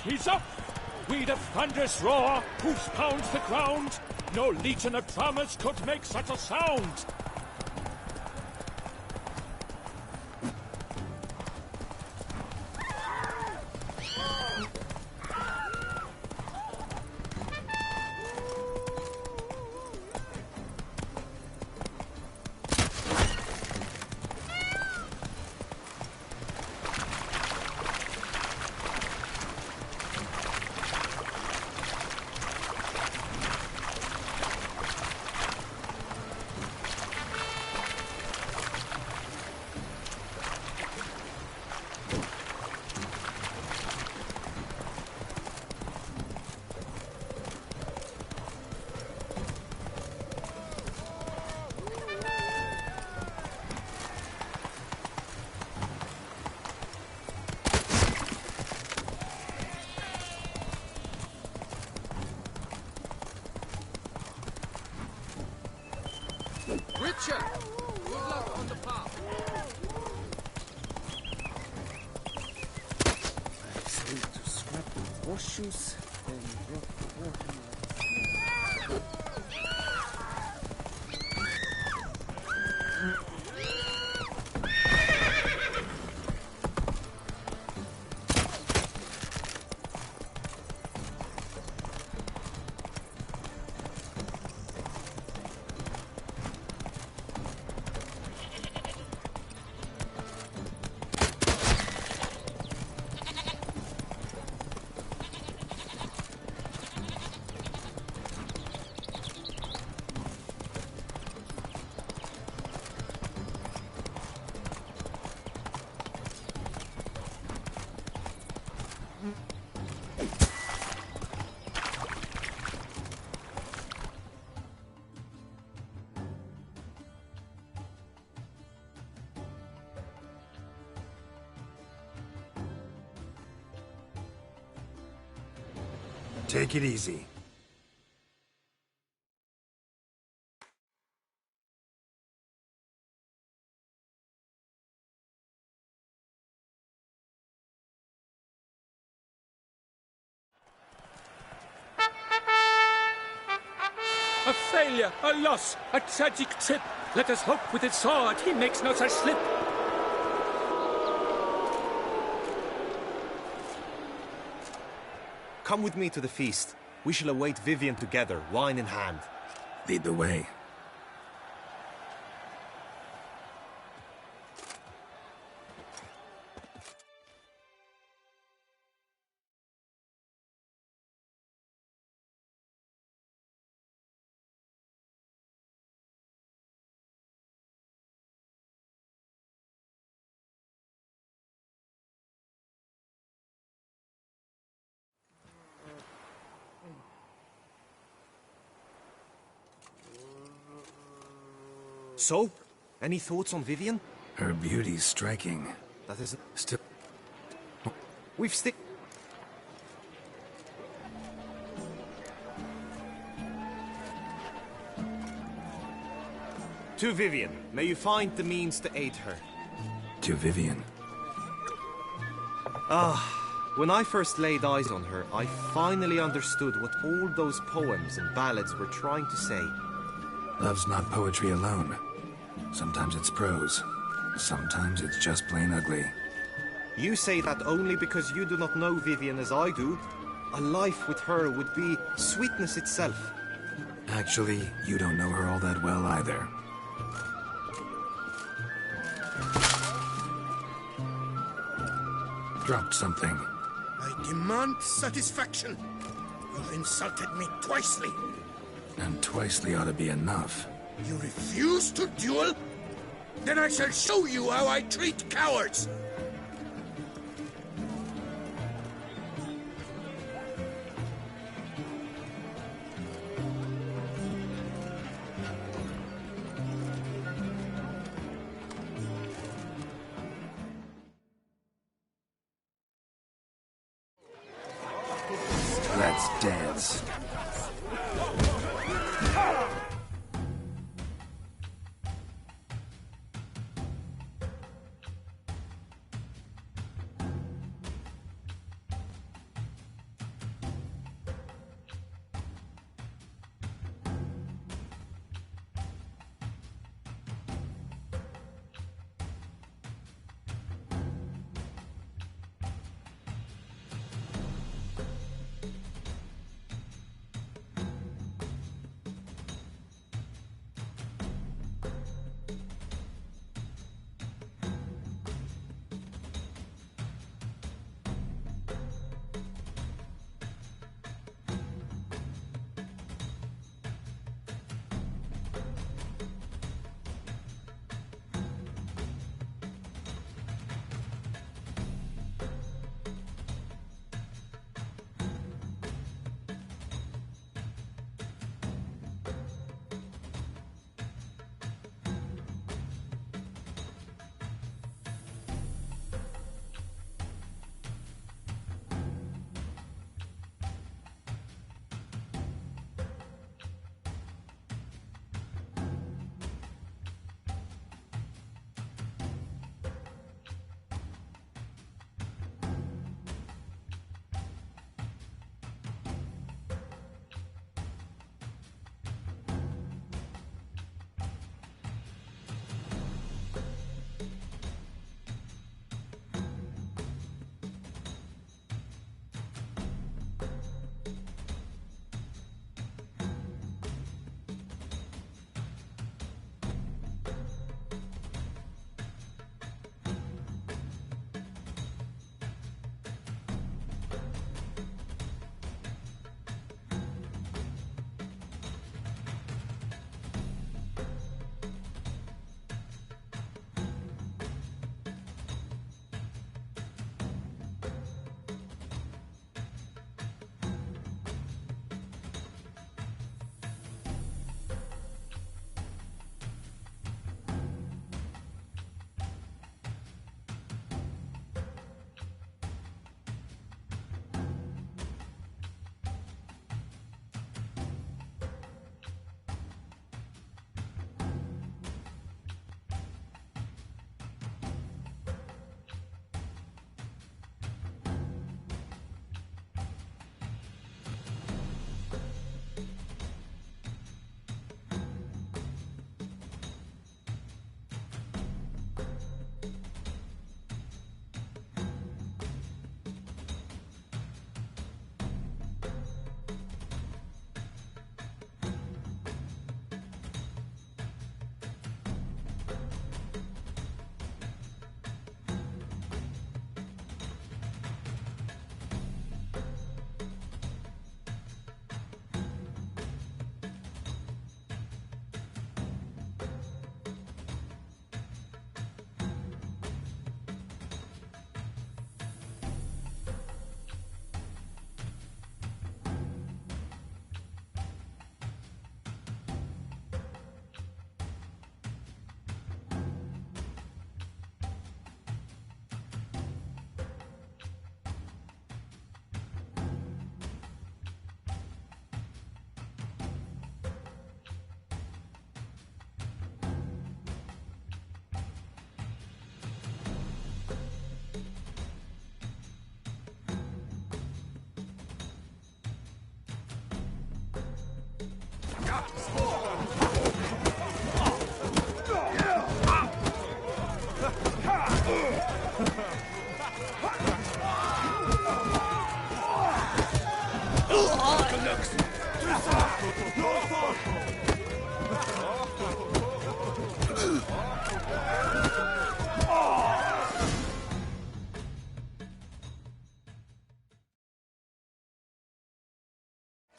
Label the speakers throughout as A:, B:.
A: he's up! With a thunderous roar, hoofs pounds the ground. No legion of drummers could make such a sound.
B: Richard, good luck on the path.
C: I saved to scrap the horseshoes and drop the water.
D: Take it easy.
A: A failure, a loss, a tragic trip. Let us hope with his sword he makes no such slip.
E: Come with me to the feast. We shall await Vivian together, wine in hand.
D: Lead the way.
E: So, any thoughts on Vivian?
D: Her beauty's striking.
E: That is...
D: Still...
E: We've stick... To Vivian, may you find the means to aid her.
D: To Vivian.
E: When I first laid eyes on her, I finally understood what all those poems and ballads were trying to say.
D: Love's not poetry alone. Sometimes it's prose. Sometimes it's just plain ugly.
E: You say that only because you do not know Vivian as I do. A life with her would be sweetness itself.
D: Actually, you don't know her all that well either. Dropped something.
F: I demand satisfaction. You've insulted me twicely.
D: And twicely ought to be enough.
F: You refuse to duel? Then I shall show you how I treat cowards!
D: Let's dance.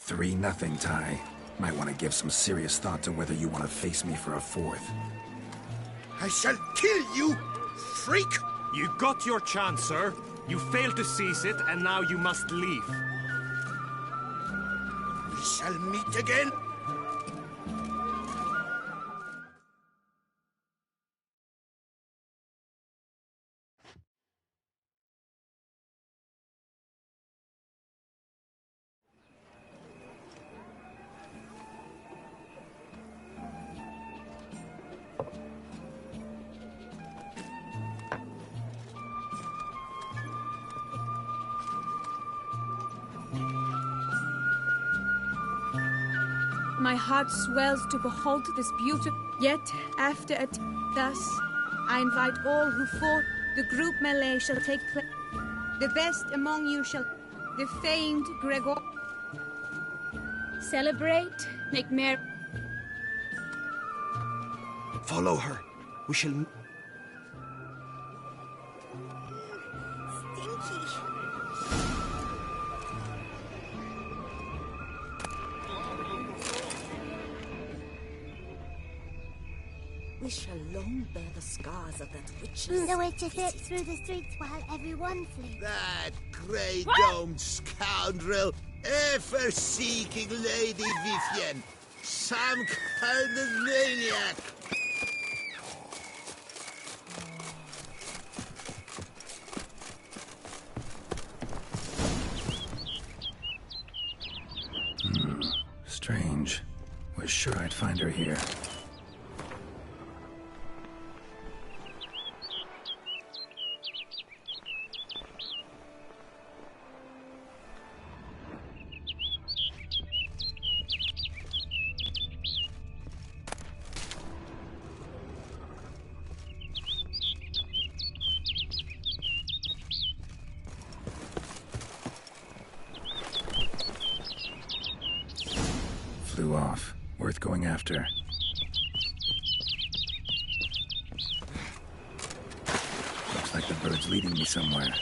D: 3-0, Ty. Might want to give some serious thought to whether you want to face me for a fourth.
F: I shall kill you, freak!
E: You got your chance, sir. You failed to seize it, and now you must leave.
F: We shall meet again.
G: My heart swells to behold this beauty. Yet, after it, thus, I invite all who fought. The group melee shall take place. The best among you shall, the famed Gregor. Celebrate, make merry.
E: Follow her. We shall...
H: We shall long bear the scars of that witch's...
I: The witches slipped through the streets while everyone sleeps.
F: That grey-domed scoundrel, ever-seeking Lady Vivian. Some kind of maniac.
D: Strange. Was sure I'd find her here. Flew off. Worth going after. Looks like the bird's leading me somewhere.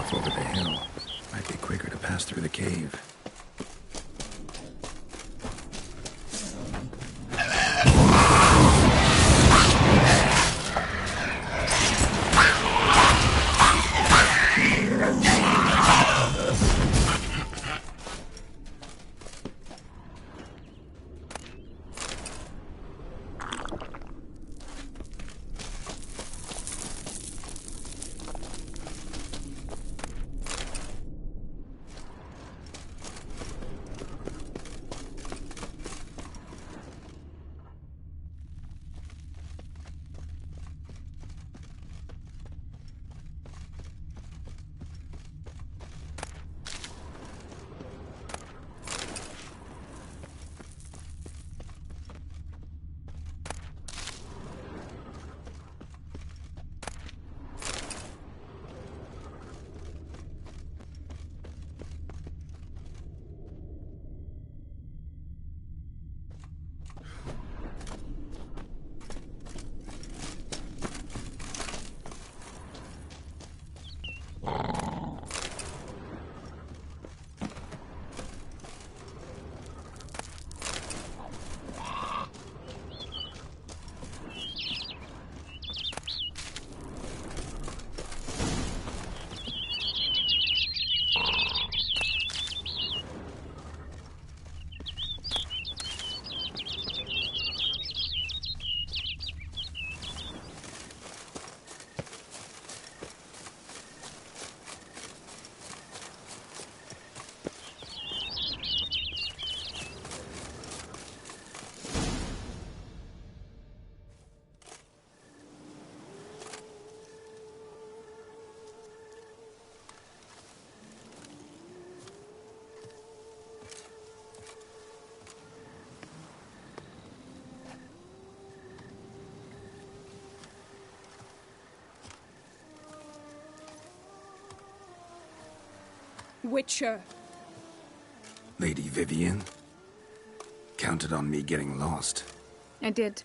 D: path over the hill. Might be quicker to pass through the cave.
G: Witcher.
D: Lady Vivian? Counted on me getting lost.
G: I did.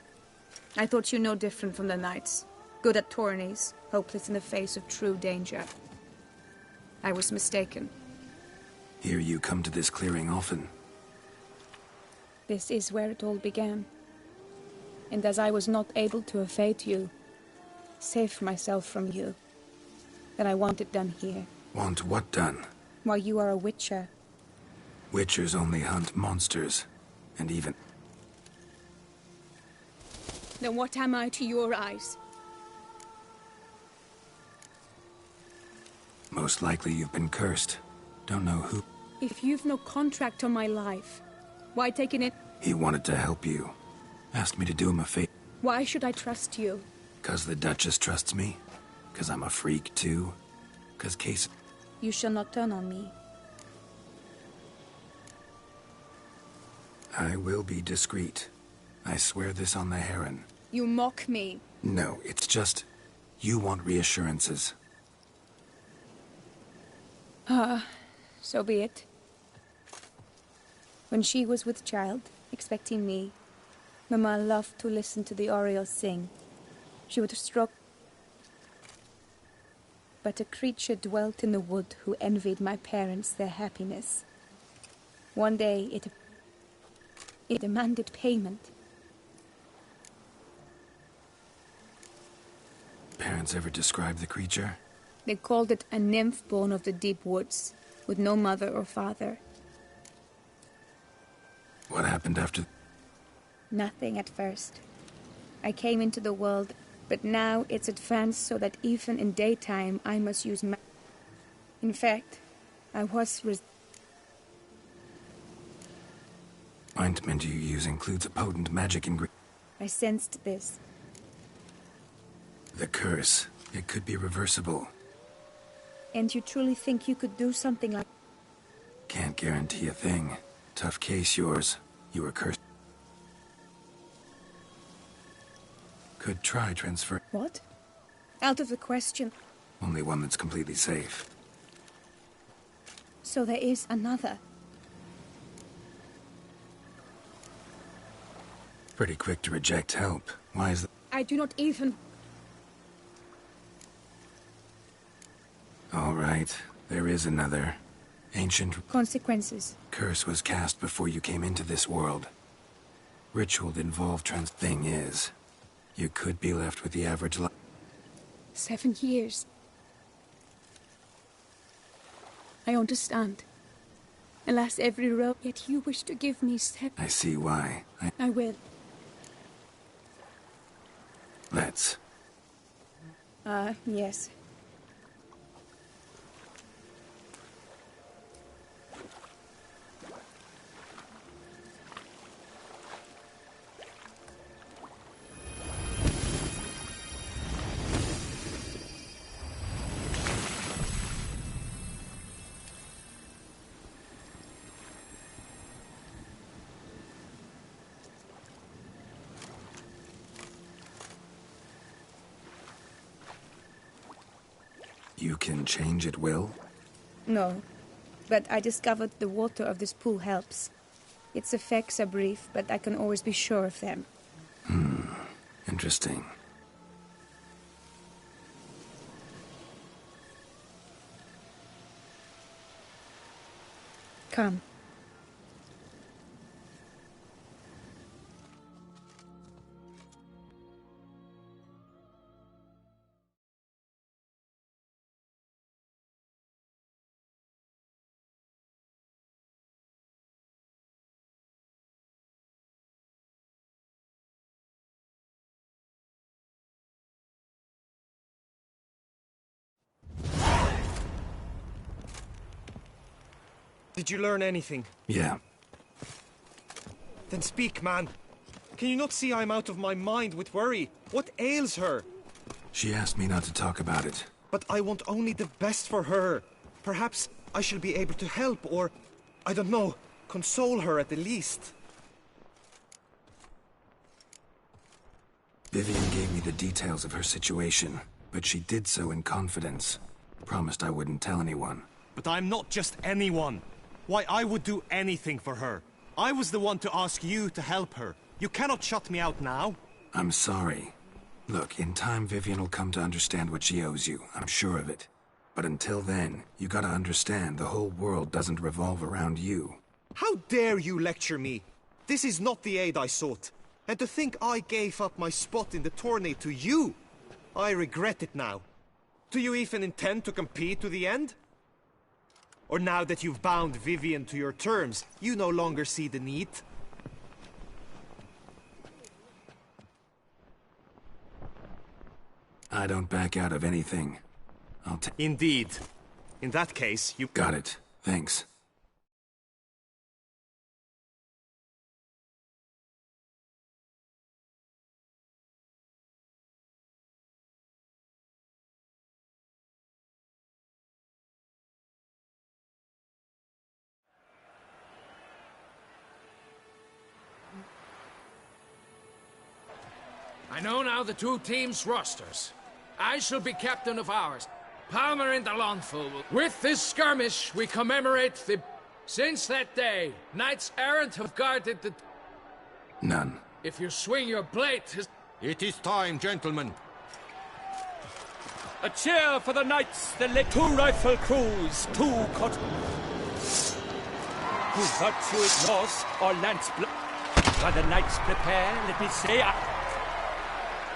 G: I thought you no different from the knights. Good at tourneys, hopeless in the face of true danger. I was mistaken.
D: Hear you come to this clearing often.
G: This is where it all began. And as I was not able to evade you, save myself from you, then I want it done here.
D: Want what done?
G: While you are a witcher.
D: Witchers only hunt monsters, and even...
G: Then what am I to your eyes?
D: Most likely you've been cursed. Don't know who.
G: If you've no contract on my life, why take it?
D: He wanted to help you. Asked me to do him a favor.
G: Why should I trust you?
D: 'Cause the Duchess trusts me? 'Cause I'm a freak, too? 'Cause Case...
G: You shall not turn on me.
D: I will be discreet. I swear this on the Heron.
G: You mock me.
D: No, it's just... You want reassurances.
G: So be it. When she was with child, expecting me, Mama loved to listen to the orioles sing. She would stroke... But a creature dwelt in the wood who envied my parents their happiness. One day it demanded payment.
D: Parents ever describe the creature?
G: They called it a nymph born of the deep woods, with no mother or father.
D: What happened after...
G: Nothing at first. I came into the world, but now it's advanced so that even in daytime I must use In fact, I was
D: Ointment you use includes a potent magic ingredient.
G: I sensed this.
D: The curse. It could be reversible.
G: And you truly think you could do something like...
D: Can't guarantee a thing. Tough case, yours. You were cursed. Could try transfer.
G: What? Out of the question.
D: Only one that's completely safe.
G: So there is another.
D: Pretty quick to reject help. Why is that?
G: I do not even...
D: All right. There is another ancient
G: Consequences.
D: curse was cast before you came into this world. Ritual involved thing is, you could be left with the average
G: 7 years. I understand. Alas, every road, yet you wish to give me 7.
D: I see why.
G: I will.
D: Let's.
G: Yes.
D: You can change at will?
G: No, but I discovered the water of this pool helps. Its effects are brief, but I can always be sure of them.
D: Interesting.
G: Come.
E: Did you learn anything?
D: Yeah.
E: Then speak, man. Can you not see I'm out of my mind with worry? What ails her?
D: She asked me not to talk about it.
E: But I want only the best for her. Perhaps I shall be able to help, or, I don't know, console her at the least.
D: Vivian gave me the details of her situation, but she did so in confidence. Promised I wouldn't tell anyone.
E: But I'm not just anyone. Why, I would do anything for her. I was the one to ask you to help her. You cannot shut me out now.
D: I'm sorry. Look, in time Vivian will come to understand what she owes you. I'm sure of it. But until then, you gotta understand the whole world doesn't revolve around you.
E: How dare you lecture me? This is not the aid I sought. And to think I gave up my spot in the tourney to you. I regret it now. Do you even intend to compete to the end? Or now that you've bound Vivian to your terms, you no longer see the need?
D: I don't back out of anything.
E: Indeed. In that case, you...
D: Got it. Thanks.
B: I know now the 2 teams' rosters. I shall be captain of ours. Palmer and Alonso. With this skirmish, we commemorate the... Since that day, knights errant have guarded the...
D: None.
B: If you swing your blade...
F: It is time, gentlemen.
A: A cheer for the knights, the 2 rifle crews, 2 cut... Whose virtue is lost or lance blood. While the knights prepare, let me say...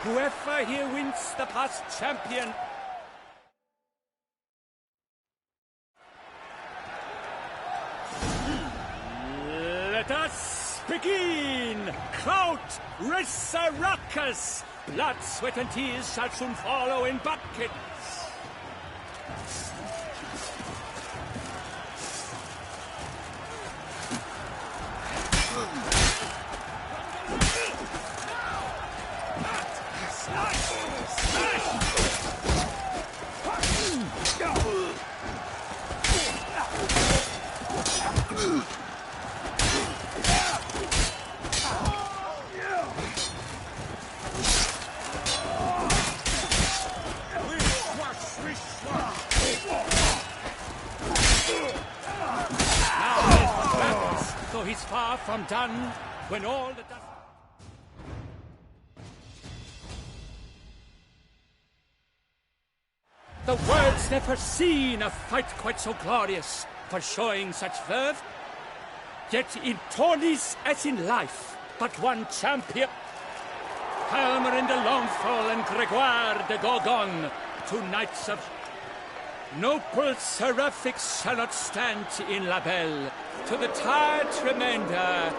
A: Whoever here wins the past champion... Let us begin! Kraut, Resurrecus! Blood, sweat, and tears shall soon follow in buckets. Though he's far from done, when all the dust... The world's never seen a fight quite so glorious for showing such verve. Yet in tourneys as in life, but one champion. Palmer in the Longfall and Gregoire de Gorgon, two knights of... Noble seraphics shall not stand in La Belle. To the tired remainder...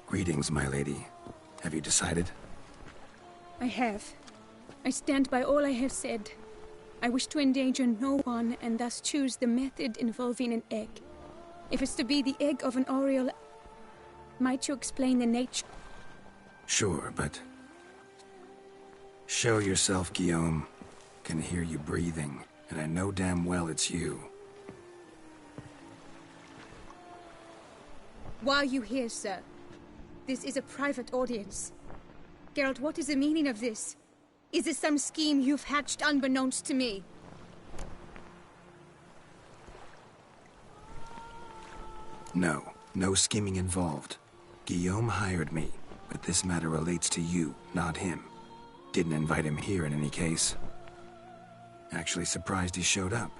D: Greetings, my lady. Have you decided?
G: I have. I stand by all I have said. I wish to endanger no one and thus choose the method involving an egg. If it's to be the egg of an oriole, might you explain the nature?
D: Sure, but... Show yourself, Guillaume. Can hear you breathing, and I know damn well it's you.
G: Why are you here, sir? This is a private audience. Geralt, what is the meaning of this? Is this some scheme you've hatched unbeknownst to me?
D: No, no scheming involved. Guillaume hired me, but this matter relates to you, not him. Didn't invite him here in any case. Actually surprised he showed up.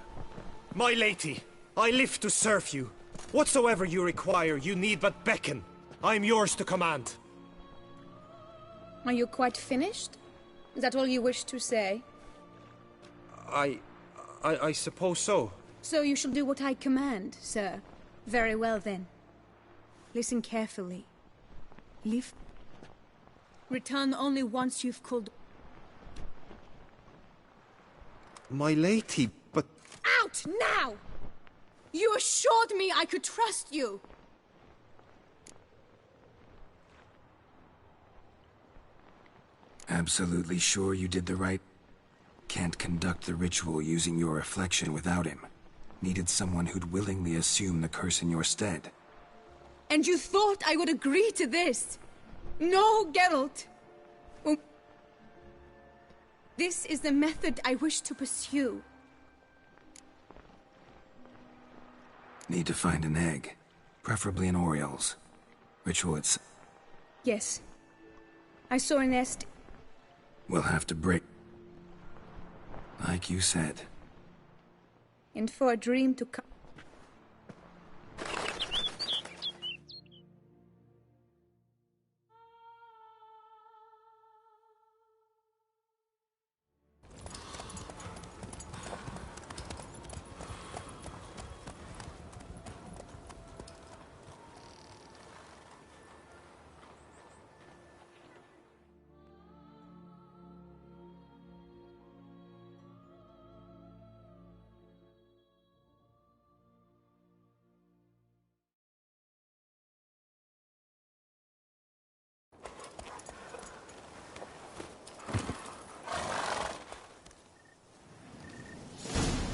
E: My lady, I live to serve you. Whatsoever you require, you need but beckon. I'm yours to command.
G: Are you quite finished? Is that all you wish to say?
E: I suppose so.
G: So you shall do what I command, sir. Very well, then. Listen carefully. Leave. Return only once you've called...
E: My lady, but...
G: Out, now! You assured me I could trust you!
D: Absolutely sure you did the right... Can't conduct the ritual using your reflection without him. Needed someone who'd willingly assume the curse in your stead.
G: And you thought I would agree to this? No, Geralt! This is the method I wish to pursue.
D: Need to find an egg. Preferably an oriole's. Ritual it's...
G: Yes. I saw a nest.
D: We'll have to break... Like you said.
G: And for a dream to come...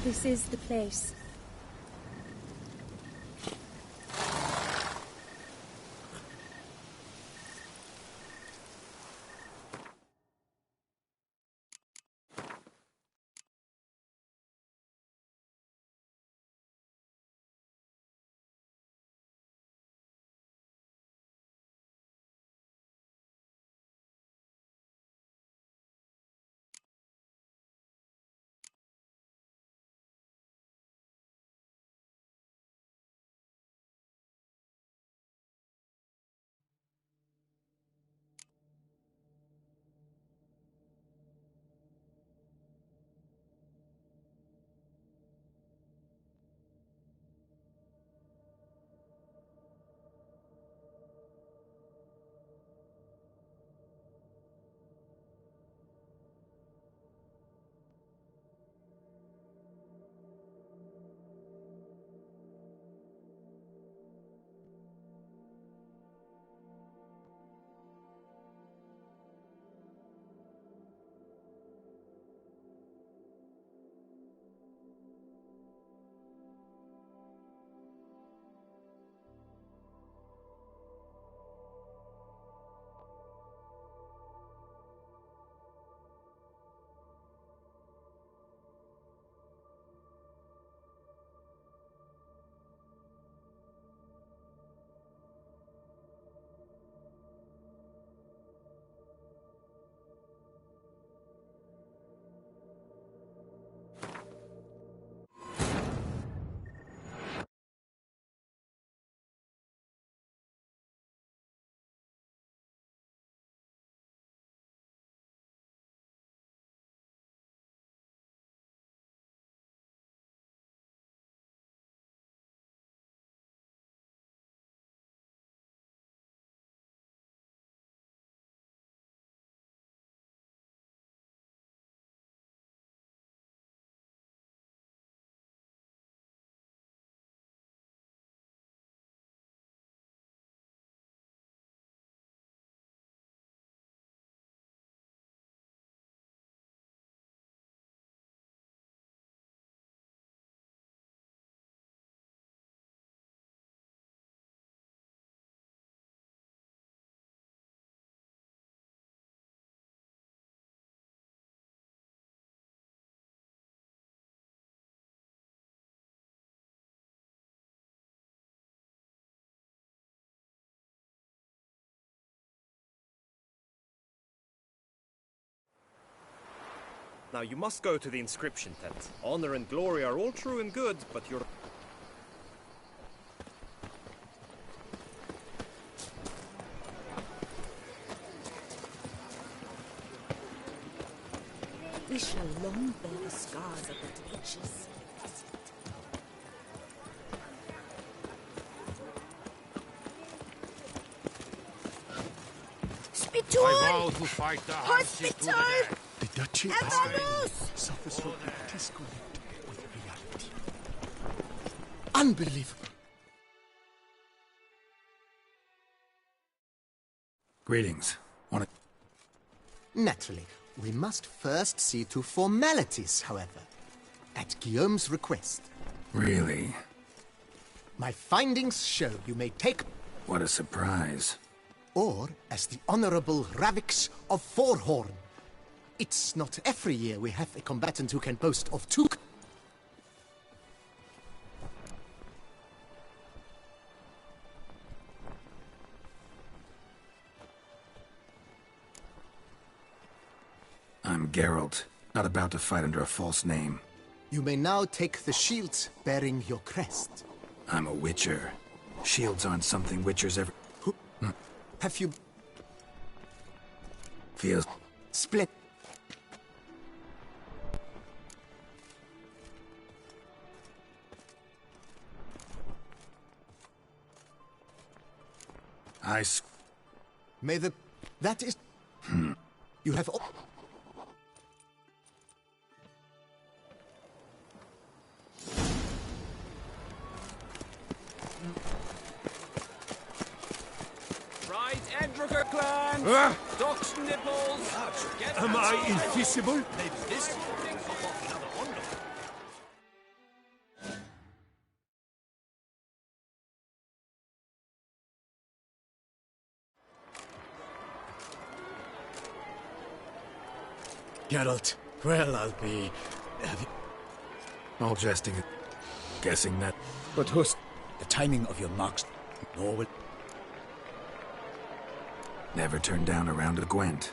G: This is the place.
E: Now you must go to the inscription tent. Honor and glory are all true and good, but you're...
H: We shall long bear the scars of that witch's.
I: Spittoon!
F: I vow to fight the Hunsy to the death.
J: The Duchy
I: Evalus!
J: suffers from a disconnect with reality. Unbelievable.
D: Greetings.
J: Naturally, we must first see to formalities, however. At Guillaume's request.
D: Really?
J: My findings show you may take...
D: What a surprise.
J: Or as the Honorable Ravix of Forhorn. It's not every year we have a combatant who can boast of two...
D: I'm Geralt, not about to fight under a false name.
J: You may now take the shields bearing your crest.
D: I'm a witcher. Shields aren't something witchers ever...
J: Have you...
D: Feels...
J: split... May the... That is... You have...
B: Right, Edricker clan! Ducks nipples!
F: Am I invisible?
C: Geralt, well, I'll be...
D: All jesting. Guessing that...
C: But who's... The timing of your marks... No, will...
D: Never turned down a round of Gwent.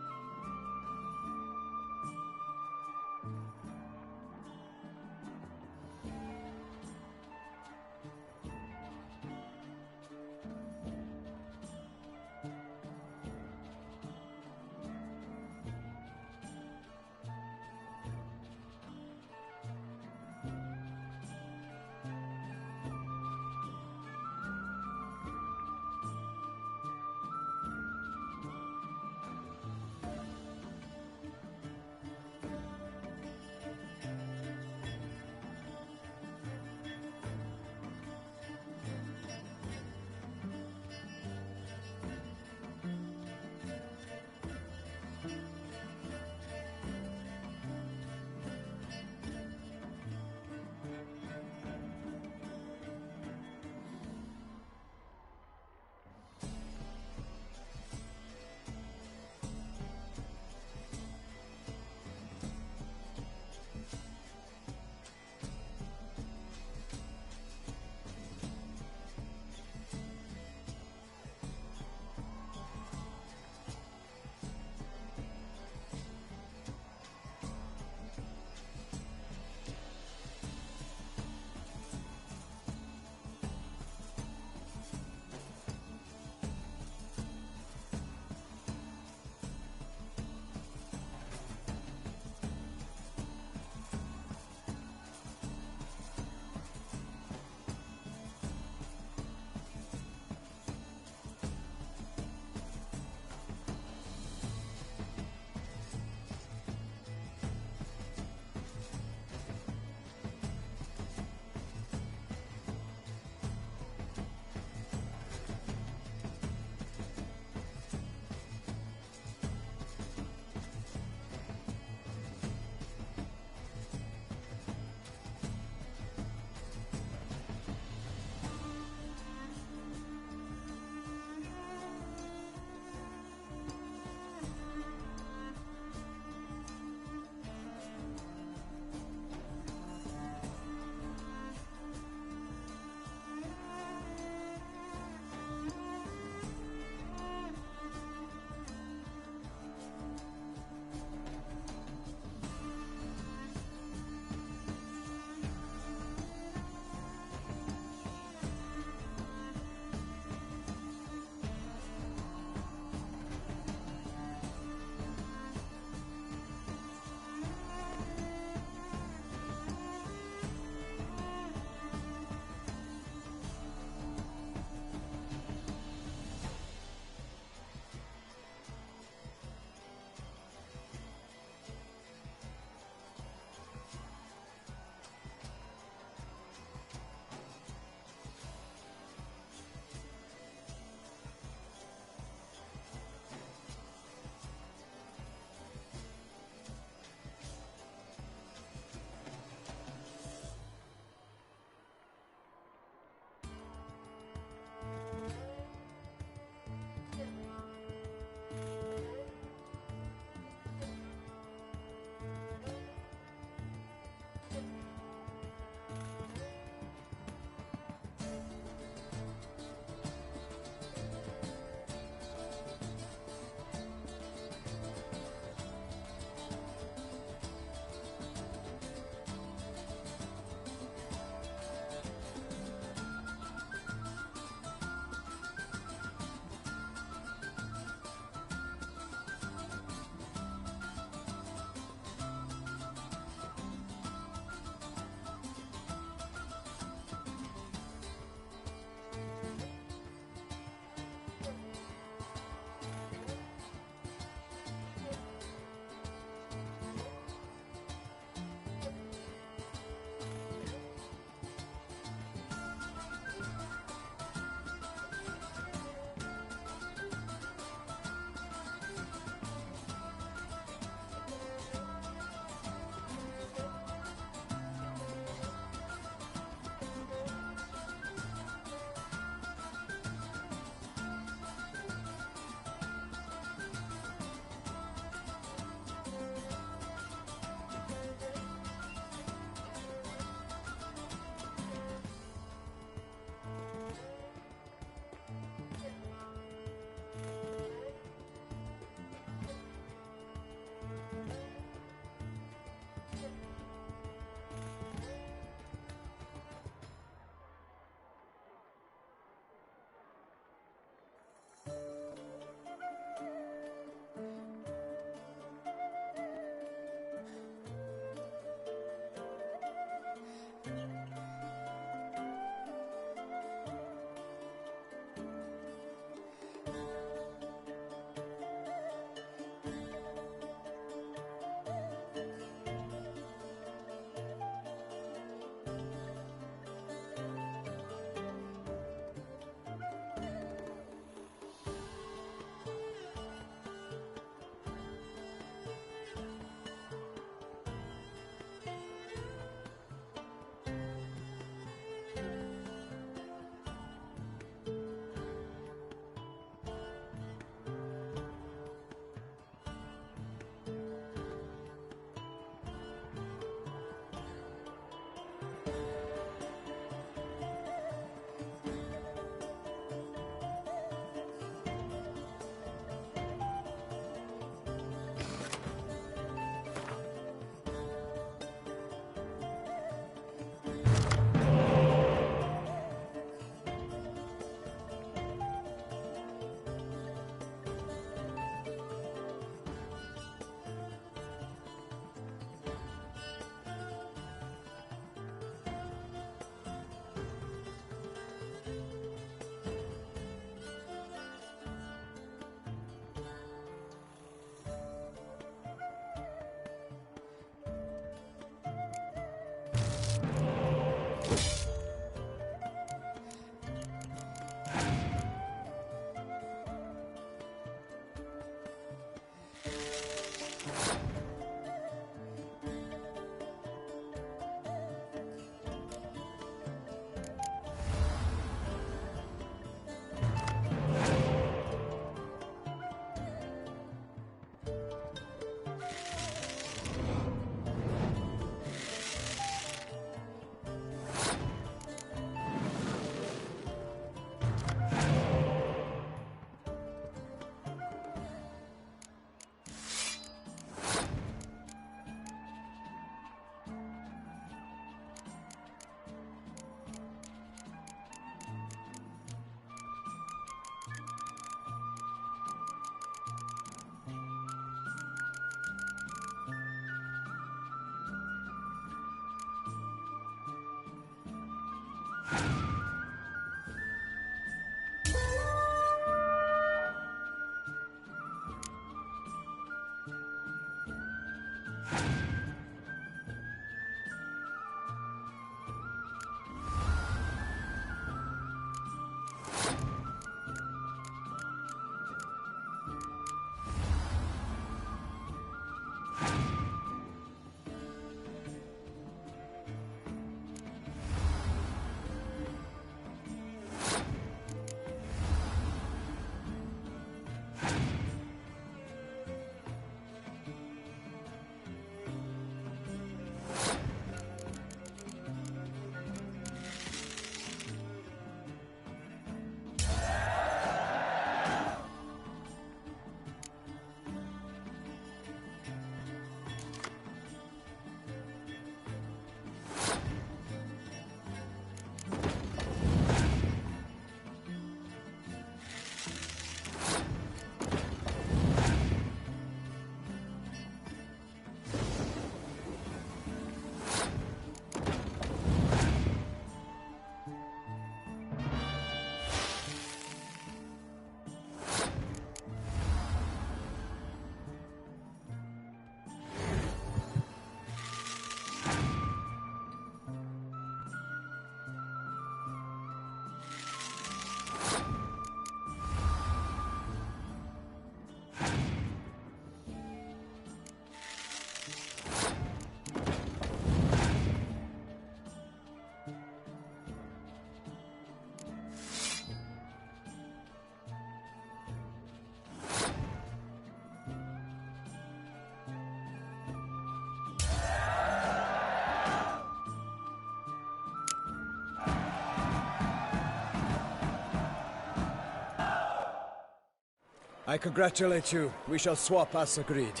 K: I congratulate you. We shall swap as agreed.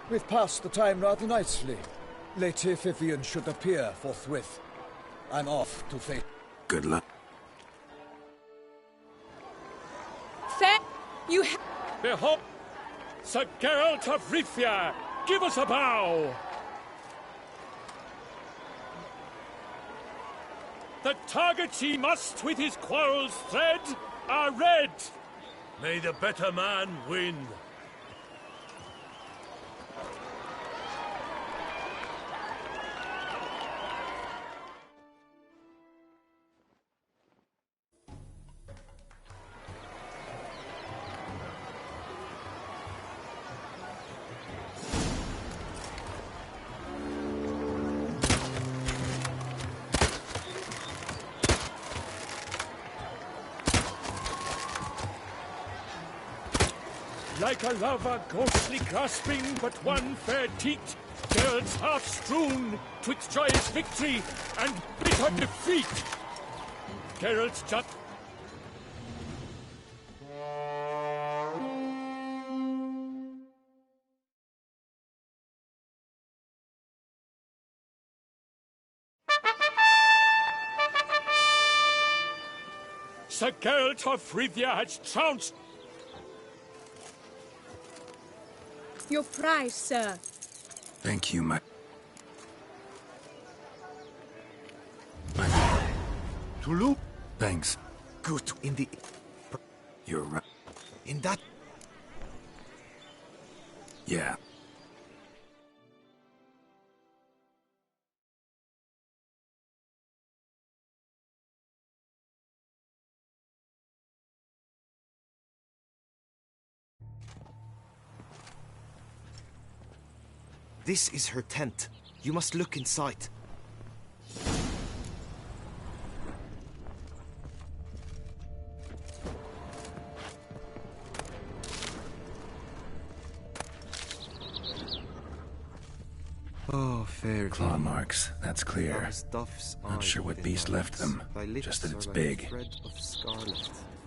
K: We've passed the time rather nicely. Lady Vivian should appear forthwith. I'm off to fate.
D: Good luck.
G: Thank you.
A: Behold, Sir Geralt of Rivia, give us a bow! The targets he must with his quarrels thread are red.
F: May the better man win.
A: Like a lover ghostly grasping but one fair teat, Geralt's half strewn twixt joyous victory and bitter defeat. Geralt's just... Sir Geralt of Rivia has trounced...
G: Your prize, sir.
D: Thank you, my...
E: Tulu?
D: Thanks.
E: Good. In the...
D: You're right.
E: In that...
D: Yeah.
E: This is her tent. You must look inside. Oh, fair
D: Claw marks, that's clear. Not sure what beast left them, just that it's big.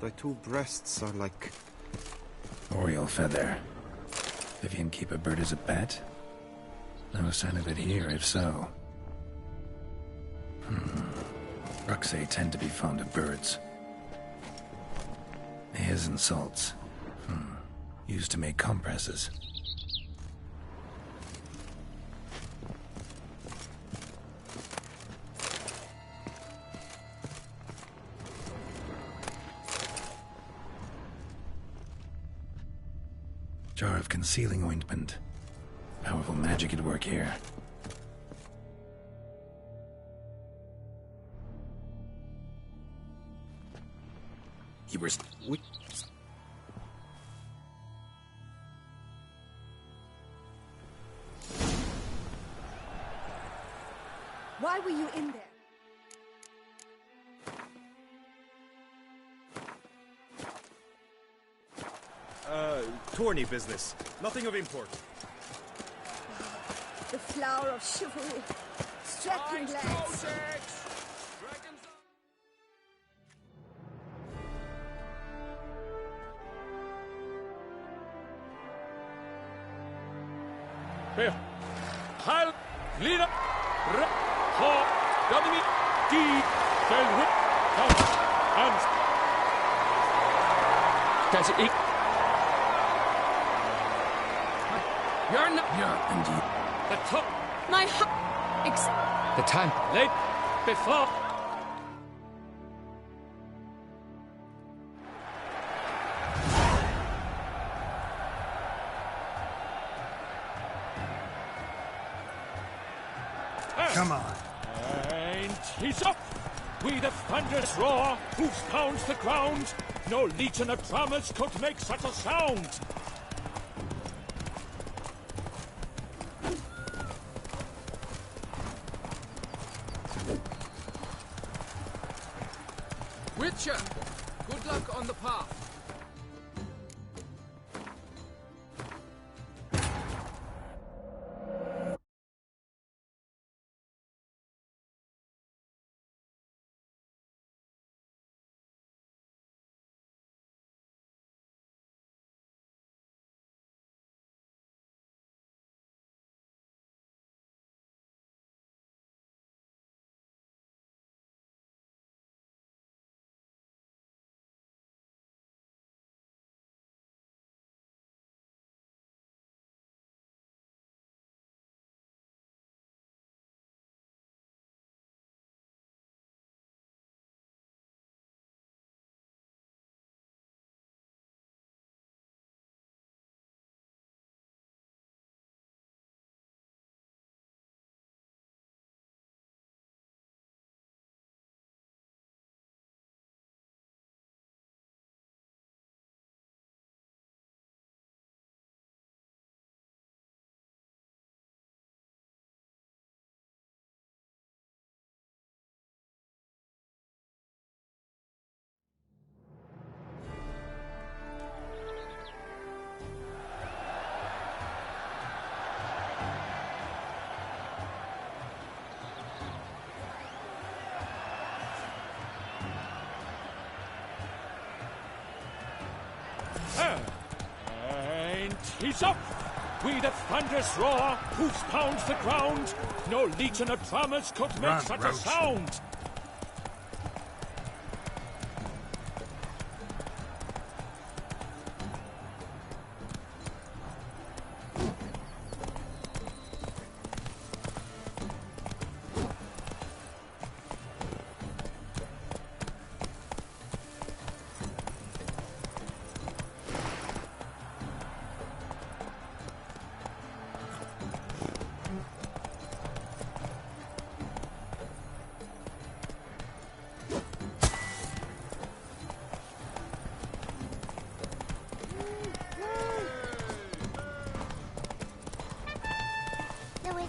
E: Thy two breasts are like...
D: Oriole feather. Vivian keep a bird as a pet? No sign of it here, if so. Ruxay tend to be fond of birds. Hairs and salts. Used to make compresses. Jar of concealing ointment. Powerful magic at work here. You were...
H: Why were you in there?
E: Tourney business. Nothing of import.
H: The flower of chivalry. Striking lads.
A: Heil, Lina, Ha, Gadmi, Di, Felhut, Hans. That's it.
B: You're not...
D: Indeed.
A: The top.
G: My
B: The time.
A: Late. Before.
D: Come on.
A: And he's up. We the thunderous roar, whose pounds the ground. No legion of drummers could make such a sound.
B: Witcher, good luck on the path.
A: And he's up. We the thunderous roar, whose pounds the ground. No legion of drummers could make
F: Run,
A: such
F: Roach.
A: a sound.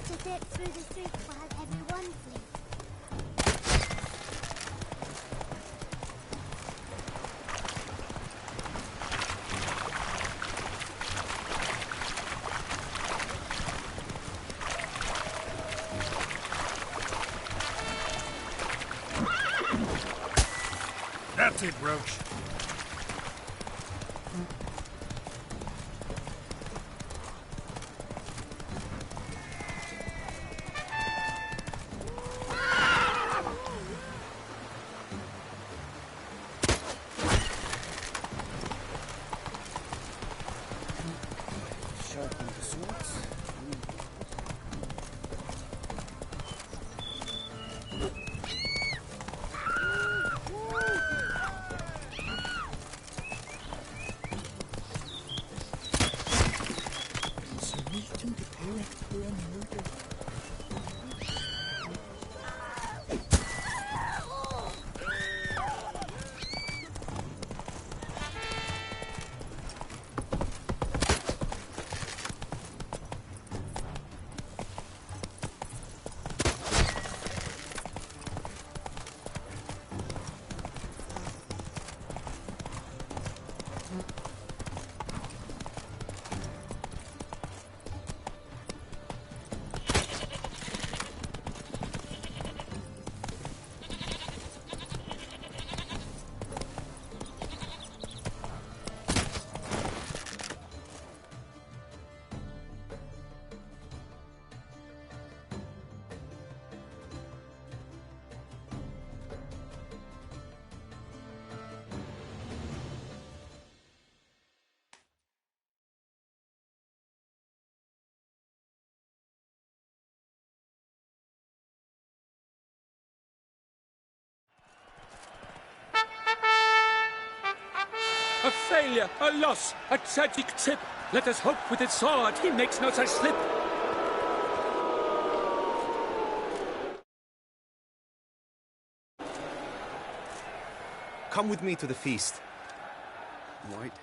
I: To zip through the streets while everyone flees.
F: That's it, Roach.
C: Sharpen the swords. Submitting the parent for a murder.
A: A failure, a loss, a tragic trip. Let us hope with its sword he makes no such slip.
E: Come with me to the feast.
C: White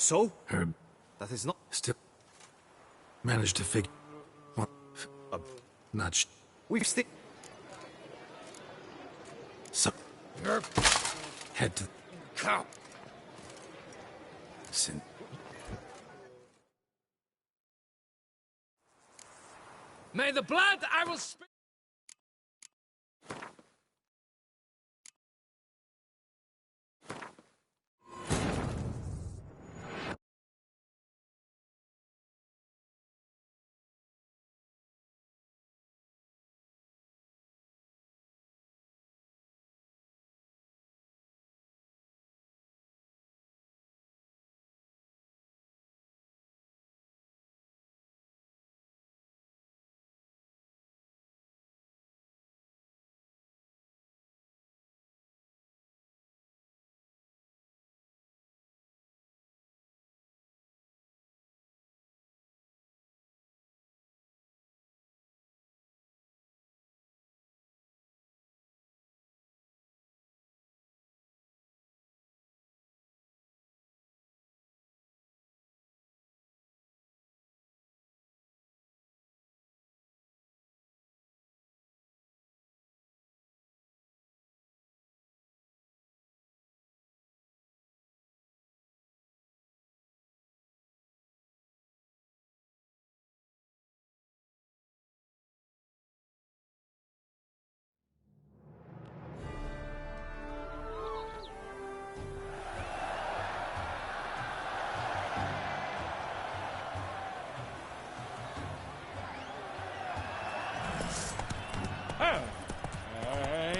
E: So?
D: Herb
E: That is not...
D: still managed to figure. Well, not
E: We've still...
D: So,
F: Herb,
D: head to
F: cow.
D: Sin.
B: May the blood I will spill.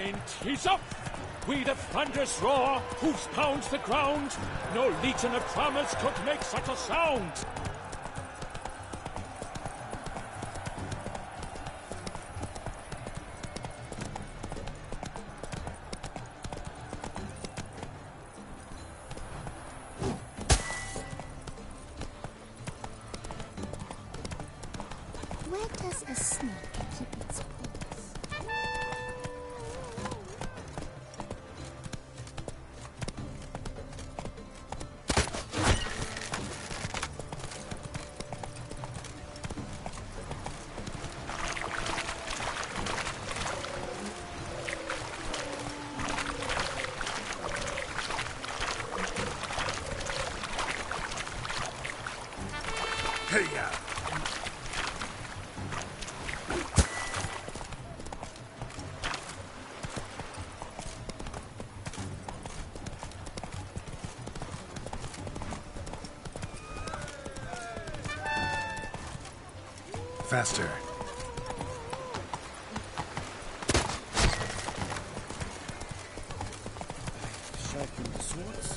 A: And he's up! We the thunderous roar, hoofs pounds the ground. No legion of drummers could make such a sound.
F: Hiya!
D: Faster.
C: Sharpen the swords.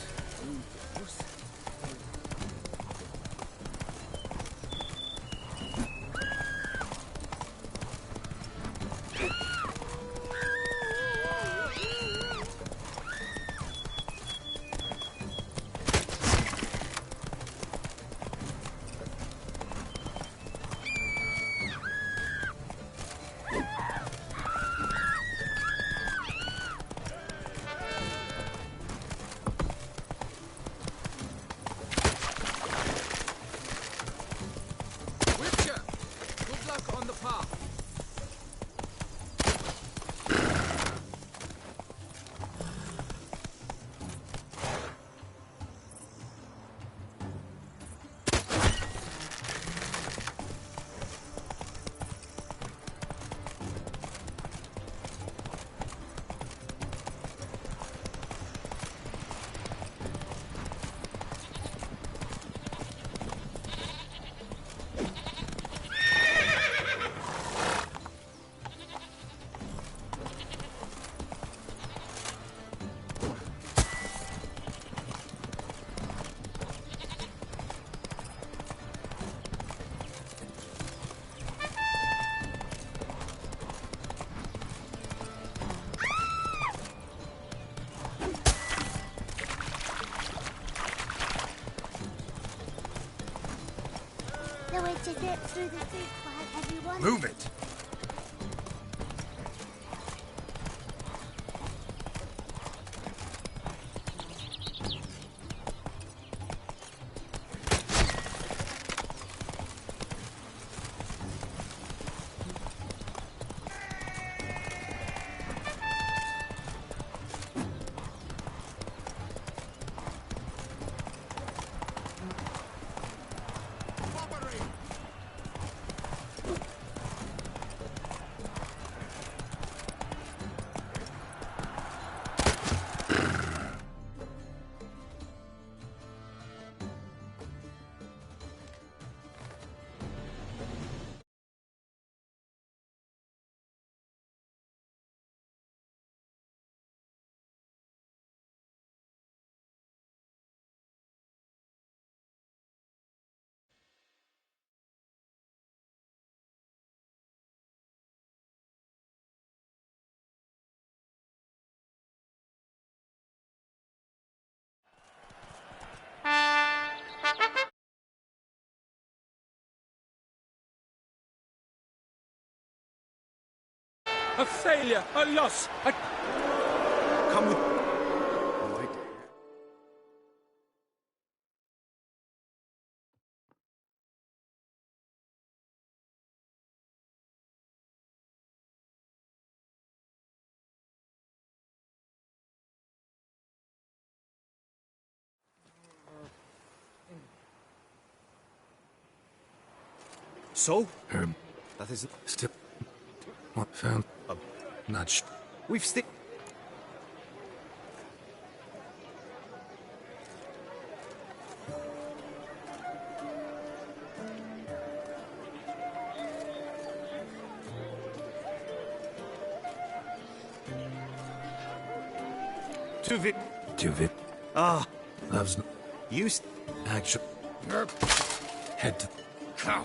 B: Witcher, good luck on the path.
I: The way to get through the thick while everyone...
F: Move it!
A: A failure, a loss, a...
E: Come with... So? That is...
D: Still. What found? Not sh.
E: We've still...
D: Tuvit.
E: Ah,
D: Loves.
E: used...
D: Actual. Head to.
F: Cow!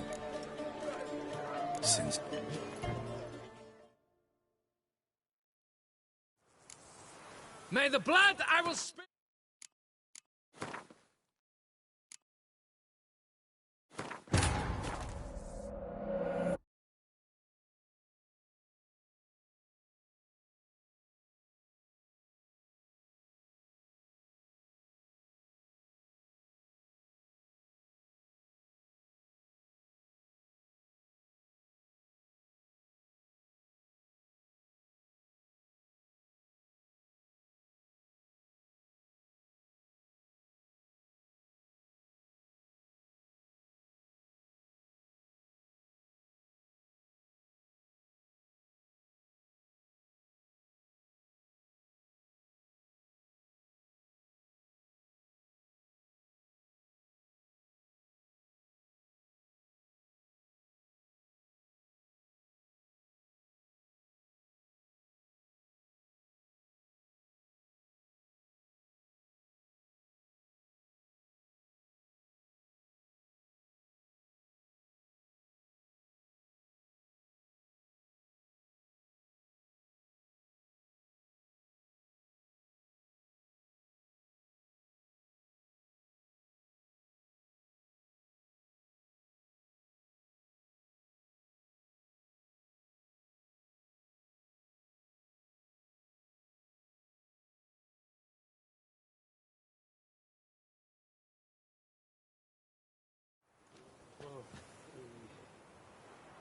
D: Since.
B: May the blood I will spit.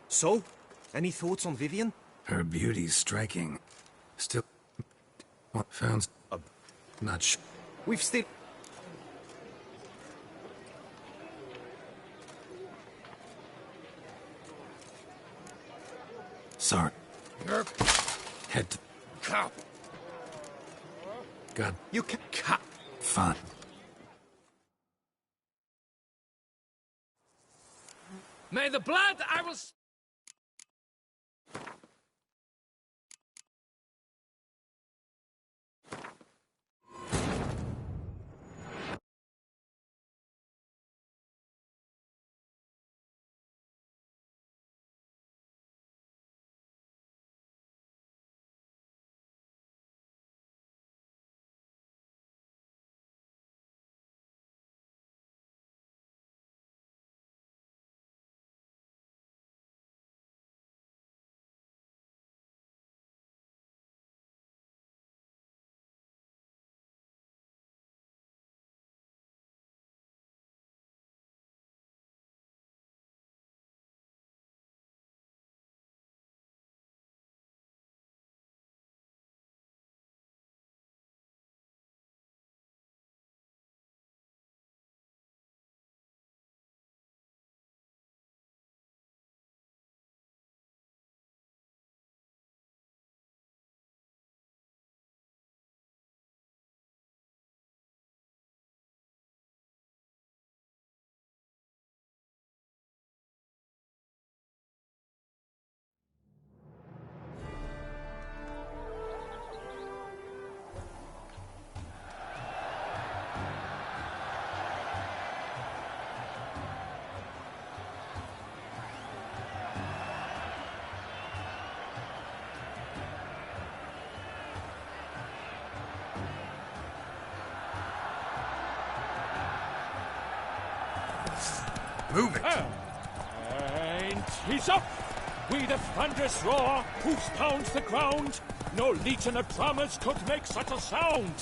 E: So, any thoughts on Vivian?
D: Her beauty's striking. Still... found... not sure.
E: We've still...
D: Sorry. Head to...
F: Cop.
D: God.
E: You can...
F: Cop.
D: Fine.
B: May the blood I will...
F: Move it!
A: And he's up! With a thunderous roar, hoofs pounds the ground. No legion of drummers could make such a sound.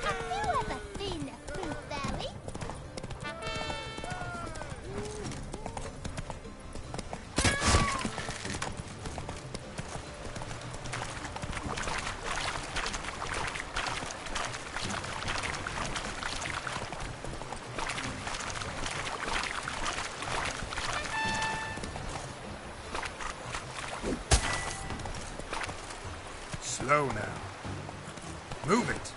I: Have you ever been a fruit berry?
F: Slow now. Move it.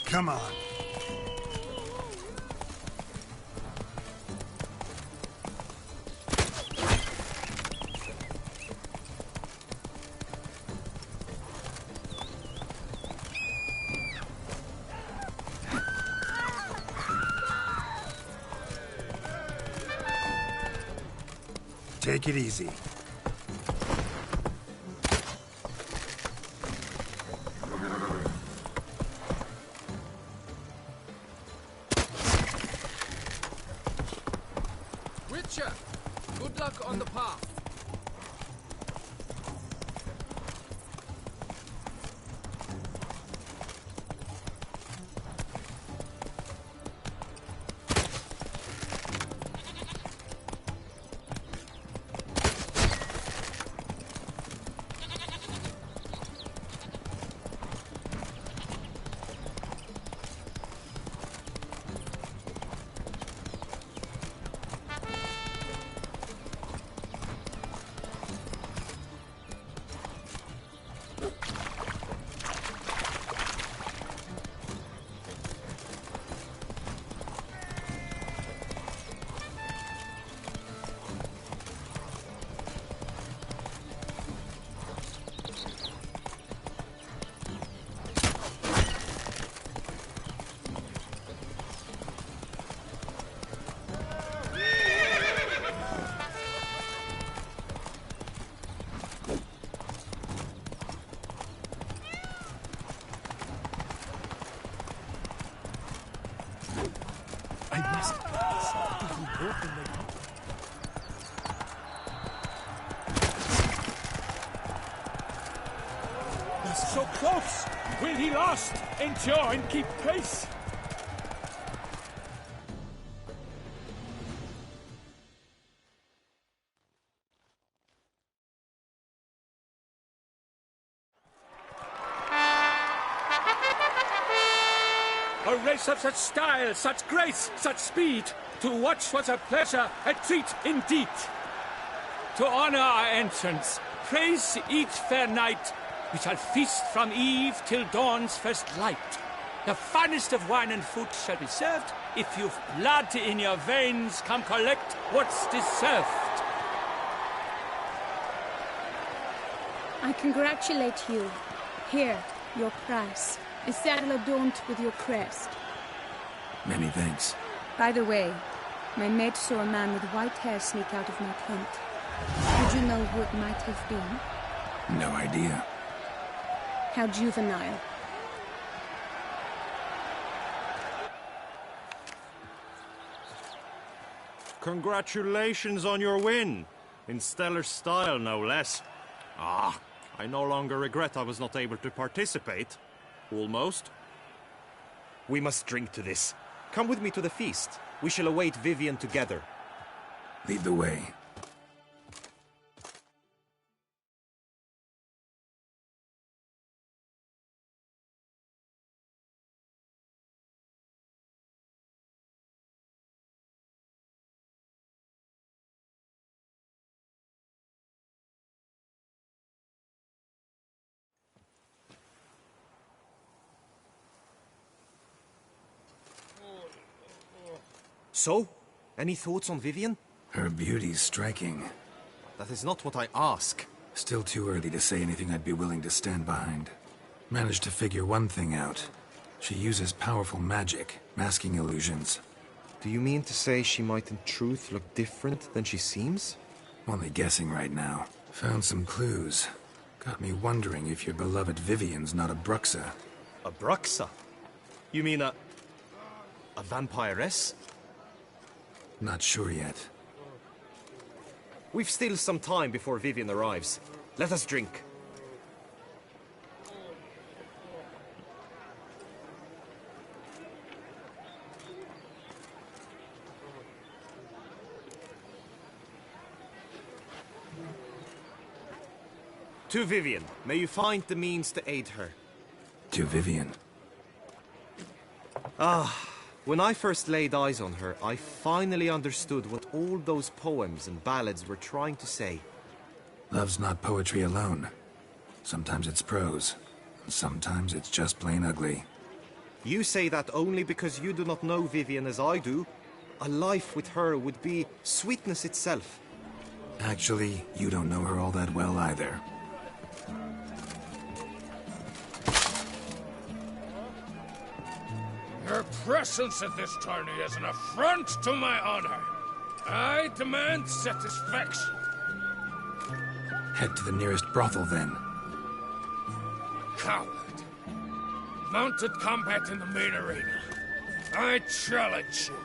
F: Come on. Take it easy.
B: Witcher, good luck on the path.
C: I must open the...
A: So close! Will he last? Endure and keep pace! A race of such style, such grace, such speed. To watch was a pleasure, a treat indeed. To honor our entrance, praise each fair knight. We shall feast from eve till dawn's first light. The finest of wine and food shall be served. If you've blood in your veins, come collect what's deserved.
G: I congratulate you. Here, your prize. A saddle adorned with your crest.
D: Many thanks.
G: By the way, my mate saw a man with white hair sneak out of my tent. Did you know who it might have been?
D: No idea.
G: How juvenile.
E: Congratulations on your win. In stellar style, no less. Ah, I no longer regret I was not able to participate. Almost. We must drink to this. Come with me to the feast. We shall await Vivian together.
D: Lead the way.
E: So, any thoughts on Vivian?
D: Her beauty's striking.
E: That is not what I ask.
D: Still too early to say anything I'd be willing to stand behind. Managed to figure one thing out. She uses powerful magic, masking illusions.
E: Do you mean to say she might in truth look different than she seems?
D: Only guessing right now. Found some clues. Got me wondering if your beloved Vivian's not a Bruxa.
E: A Bruxa? You mean a vampiress?
D: Not sure yet.
E: We've still some time before Vivian arrives. Let us drink. To Vivian, may you find the means to aid her.
D: To Vivian.
E: When I first laid eyes on her, I finally understood what all those poems and ballads were trying to say.
D: Love's not poetry alone. Sometimes it's prose. Sometimes it's just plain ugly.
E: You say that only because you do not know Vivian as I do. A life with her would be sweetness itself.
D: Actually, you don't know her all that well either.
B: Your presence at this tourney is an affront to my honor. I demand satisfaction.
D: Head to the nearest brothel, then.
B: Coward. Mounted combat in the main arena. I challenge you.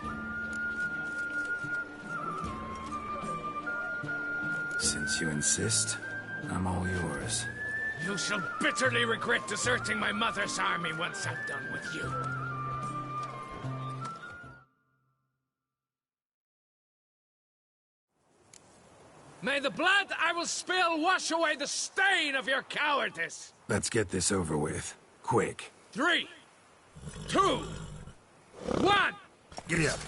D: Since you insist, I'm all yours.
B: You shall bitterly regret deserting my mother's army once I'm done with you. May the blood I will spill wash away the stain of your cowardice!
D: Let's get this over with. Quick.
B: 3, 2, 1!
D: Giddy up.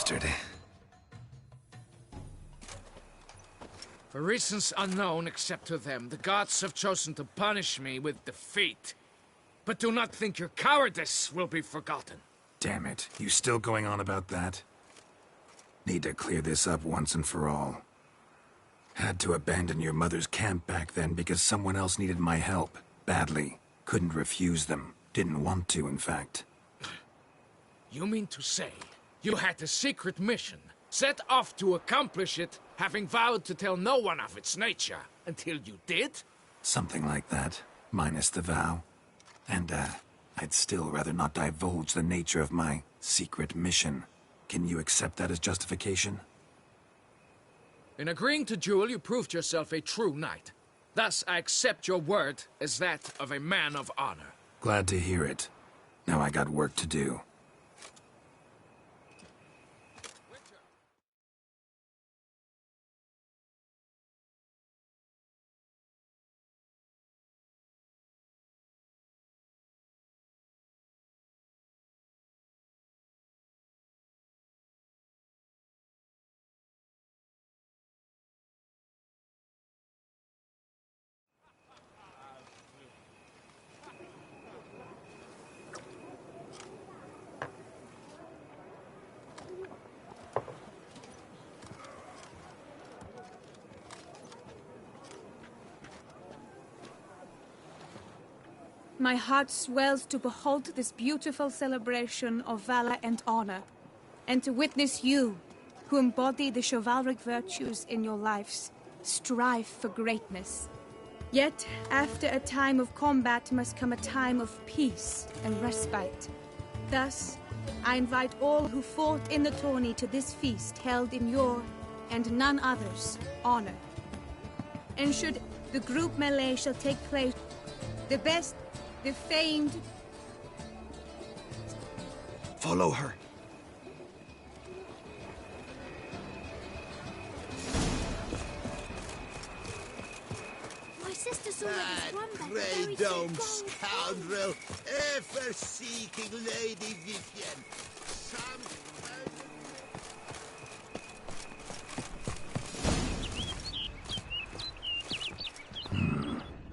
D: bastard.
B: For reasons unknown except to them, the gods have chosen to punish me with defeat. But do not think your cowardice will be forgotten.
D: Damn it, you still going on about that? Need to clear this up once and for all. Had to abandon your mother's camp back then because someone else needed my help. Badly. Couldn't refuse them. Didn't want to, in fact.
B: You mean to say you had a secret mission, set off to accomplish it, having vowed to tell no one of its nature, until you did?
D: Something like that, minus the vow. And, I'd still rather not divulge the nature of my secret mission. Can you accept that as justification?
B: In agreeing to duel, you proved yourself a true knight. Thus, I accept your word as that of a man of honor.
D: Glad to hear it. Now I got work to do.
G: My heart swells to behold this beautiful celebration of valor and honor, and to witness you, who embody the chivalric virtues in your lives, strive for greatness. Yet, after a time of combat must come a time of peace and respite. Thus, I invite all who fought in the tourney to this feast held in your, and none other's, honor. And should the group melee shall take place, the best, the famed...
E: Follow her.
I: My sister's already won that
F: Grey Dome scoundrel, ever-seeking Lady Vivian.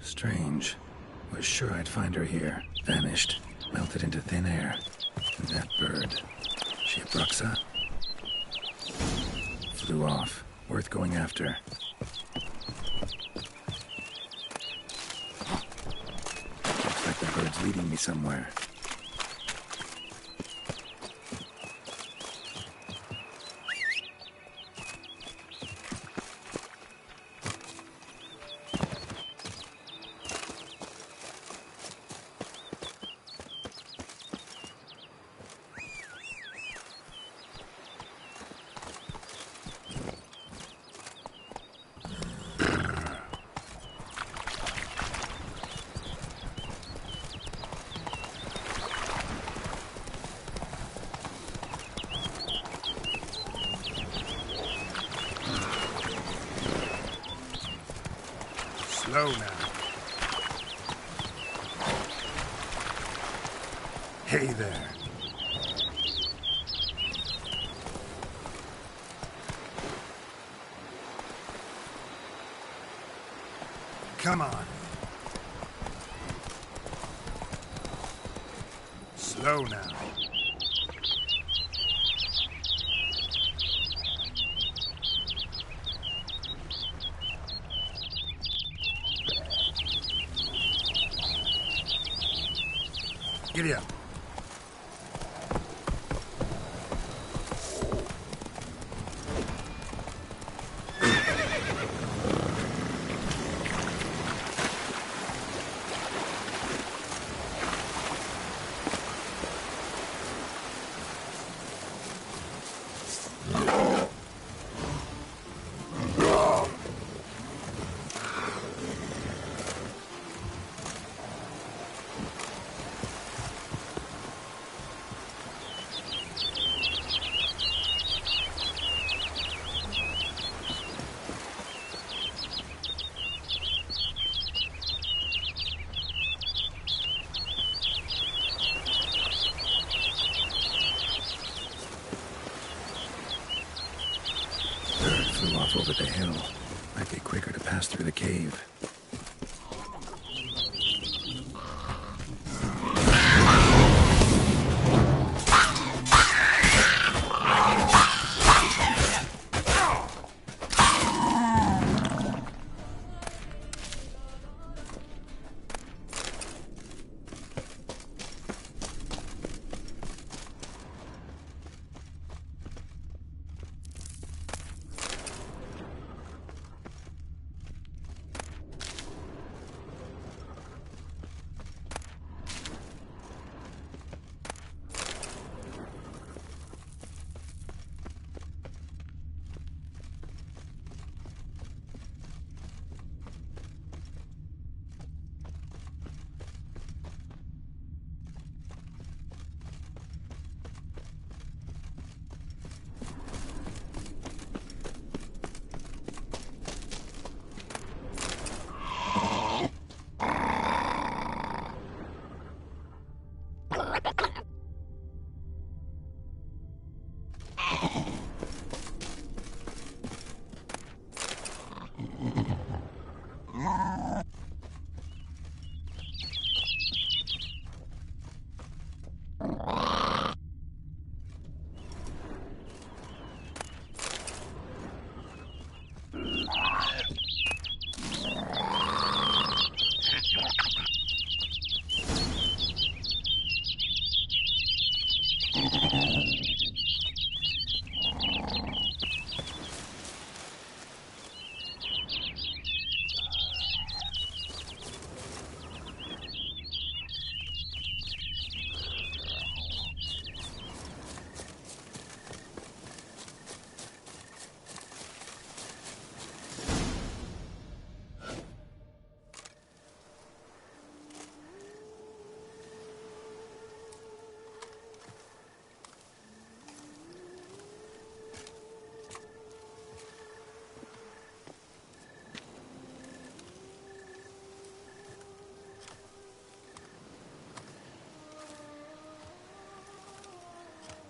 D: Strange. Was sure I'd find her here. Vanished. Melted into thin air. And that bird. She a Bruxa? Flew off. Worth going after. Looks like the bird's leading me somewhere.
F: Slow now. Hey there. Come on. Slow now. Giddy up.
D: cave.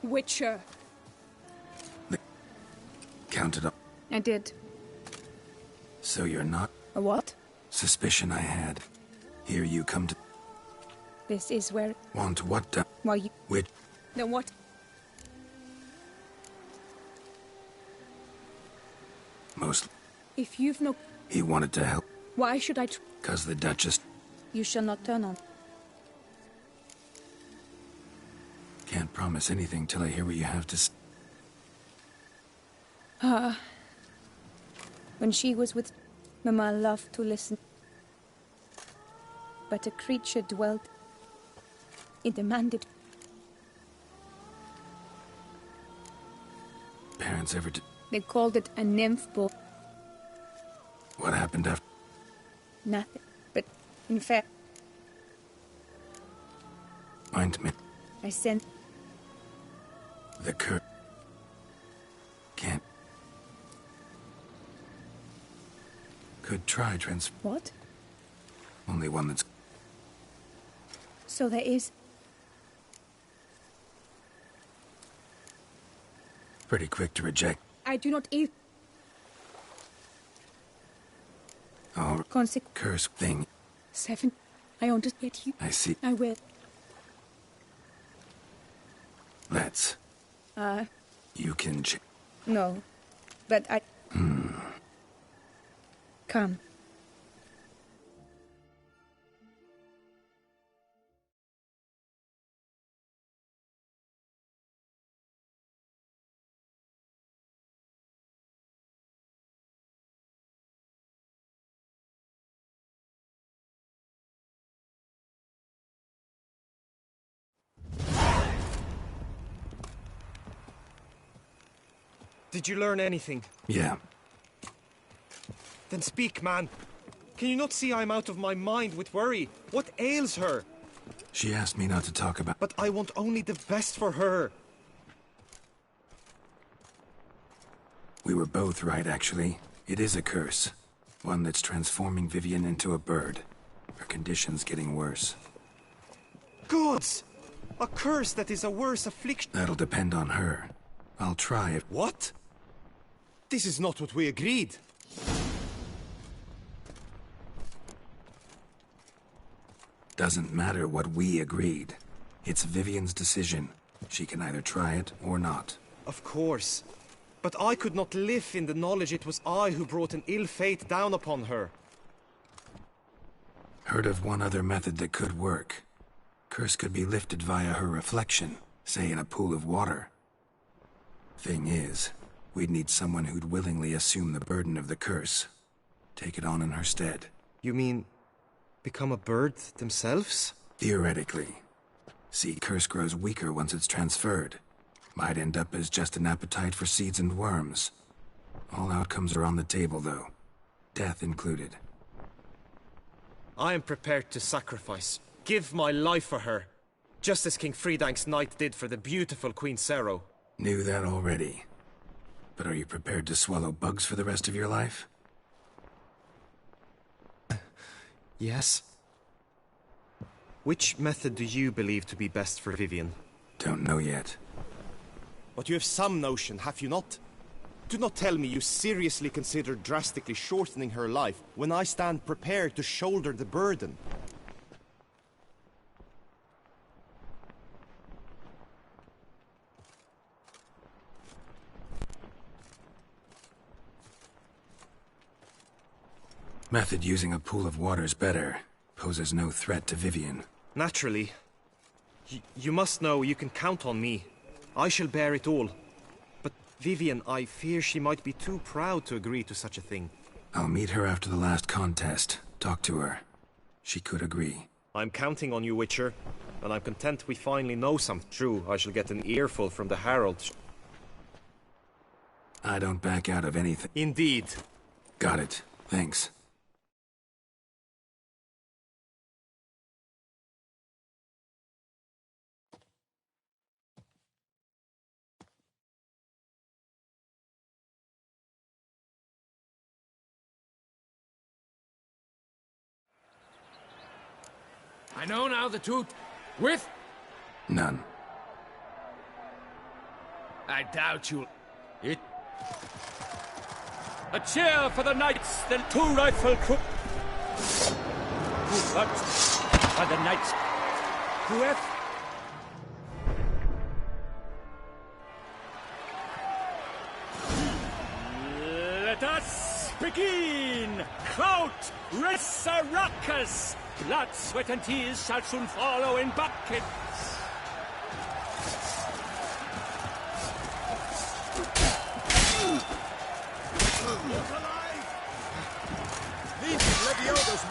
G: Witcher.
D: Counted up.
G: I did.
D: So you're not?
G: A what?
D: Suspicion I had. Here you come to...
G: This is where...
D: Want what done?
G: Why you...
D: Which...
G: Then what?
D: Most...
G: If you've no...
D: He wanted to help.
G: Why should I...
D: 'Cause the Duchess...
G: You shall not turn on.
D: Can't promise anything till I hear what you have to...
G: When she was with... Mama loved to listen. But a creature dwelt... It demanded...
D: Parents ever did...
G: They called it a nymph boy.
D: What happened after...
G: Nothing. But, in fact...
D: Mind me.
G: I sent...
D: The cur... Can't... Could try trans...
G: What?
D: Only one that's...
G: So there is...
D: Pretty quick to reject.
G: I do not even...
D: Oh, curse thing.
G: 7. I want to get you.
D: I see.
G: I will.
D: Let's. You can
G: No. But I... Come.
E: Did you learn anything?
D: Yeah.
E: Then speak, man. Can you not see I'm out of my mind with worry? What ails her?
D: She asked me not to talk about...
E: But I want only the best for her.
D: We were both right, actually. It is a curse. One that's transforming Vivian into a bird. Her condition's getting worse.
E: Gods! A curse that is a worse affliction.
D: That'll depend on her. I'll try if...
E: What? This is not what we agreed.
D: Doesn't matter what we agreed. It's Vivian's decision. She can either try it or not.
E: Of course. But I could not live in the knowledge it was I who brought an ill fate down upon her.
D: Heard of one other method that could work. Curse could be lifted via her reflection, say in a pool of water. Thing is, we'd need someone who'd willingly assume the burden of the curse. Take it on in her stead.
E: You mean, become a bird themselves?
D: Theoretically. See, curse grows weaker once it's transferred. Might end up as just an appetite for seeds and worms. All outcomes are on the table, though. Death included.
E: I am prepared to sacrifice. Give my life for her. Just as King Fridank's knight did for the beautiful Queen Sero.
D: Knew that already. But are you prepared to swallow bugs for the rest of your life?
E: Yes. Which method do you believe to be best for Vivian?
D: Don't know yet.
E: But you have some notion, have you not? Do not tell me you seriously consider drastically shortening her life when I stand prepared to shoulder the burden.
D: Method using a pool of water's better. Poses no threat to Vivian.
E: Naturally. You must know you can count on me. I shall bear it all. But Vivian, I fear she might be too proud to agree to such a thing.
D: I'll meet her after the last contest. Talk to her. She could agree.
E: I'm counting on you, Witcher. And I'm content we finally know something. True, I shall get an earful from the Herald.
D: I don't back out of anything.
E: Indeed.
D: Got it. Thanks.
B: I know now the truth. With?
D: None.
B: I doubt you. It.
A: A cheer for the knights, the two rifle crew. What are the knights? Whoever. Let us begin. Kraut, Resurrecus. Blood, sweat, and tears shall soon follow in buckets.
F: Look alive! Leave Leviosa's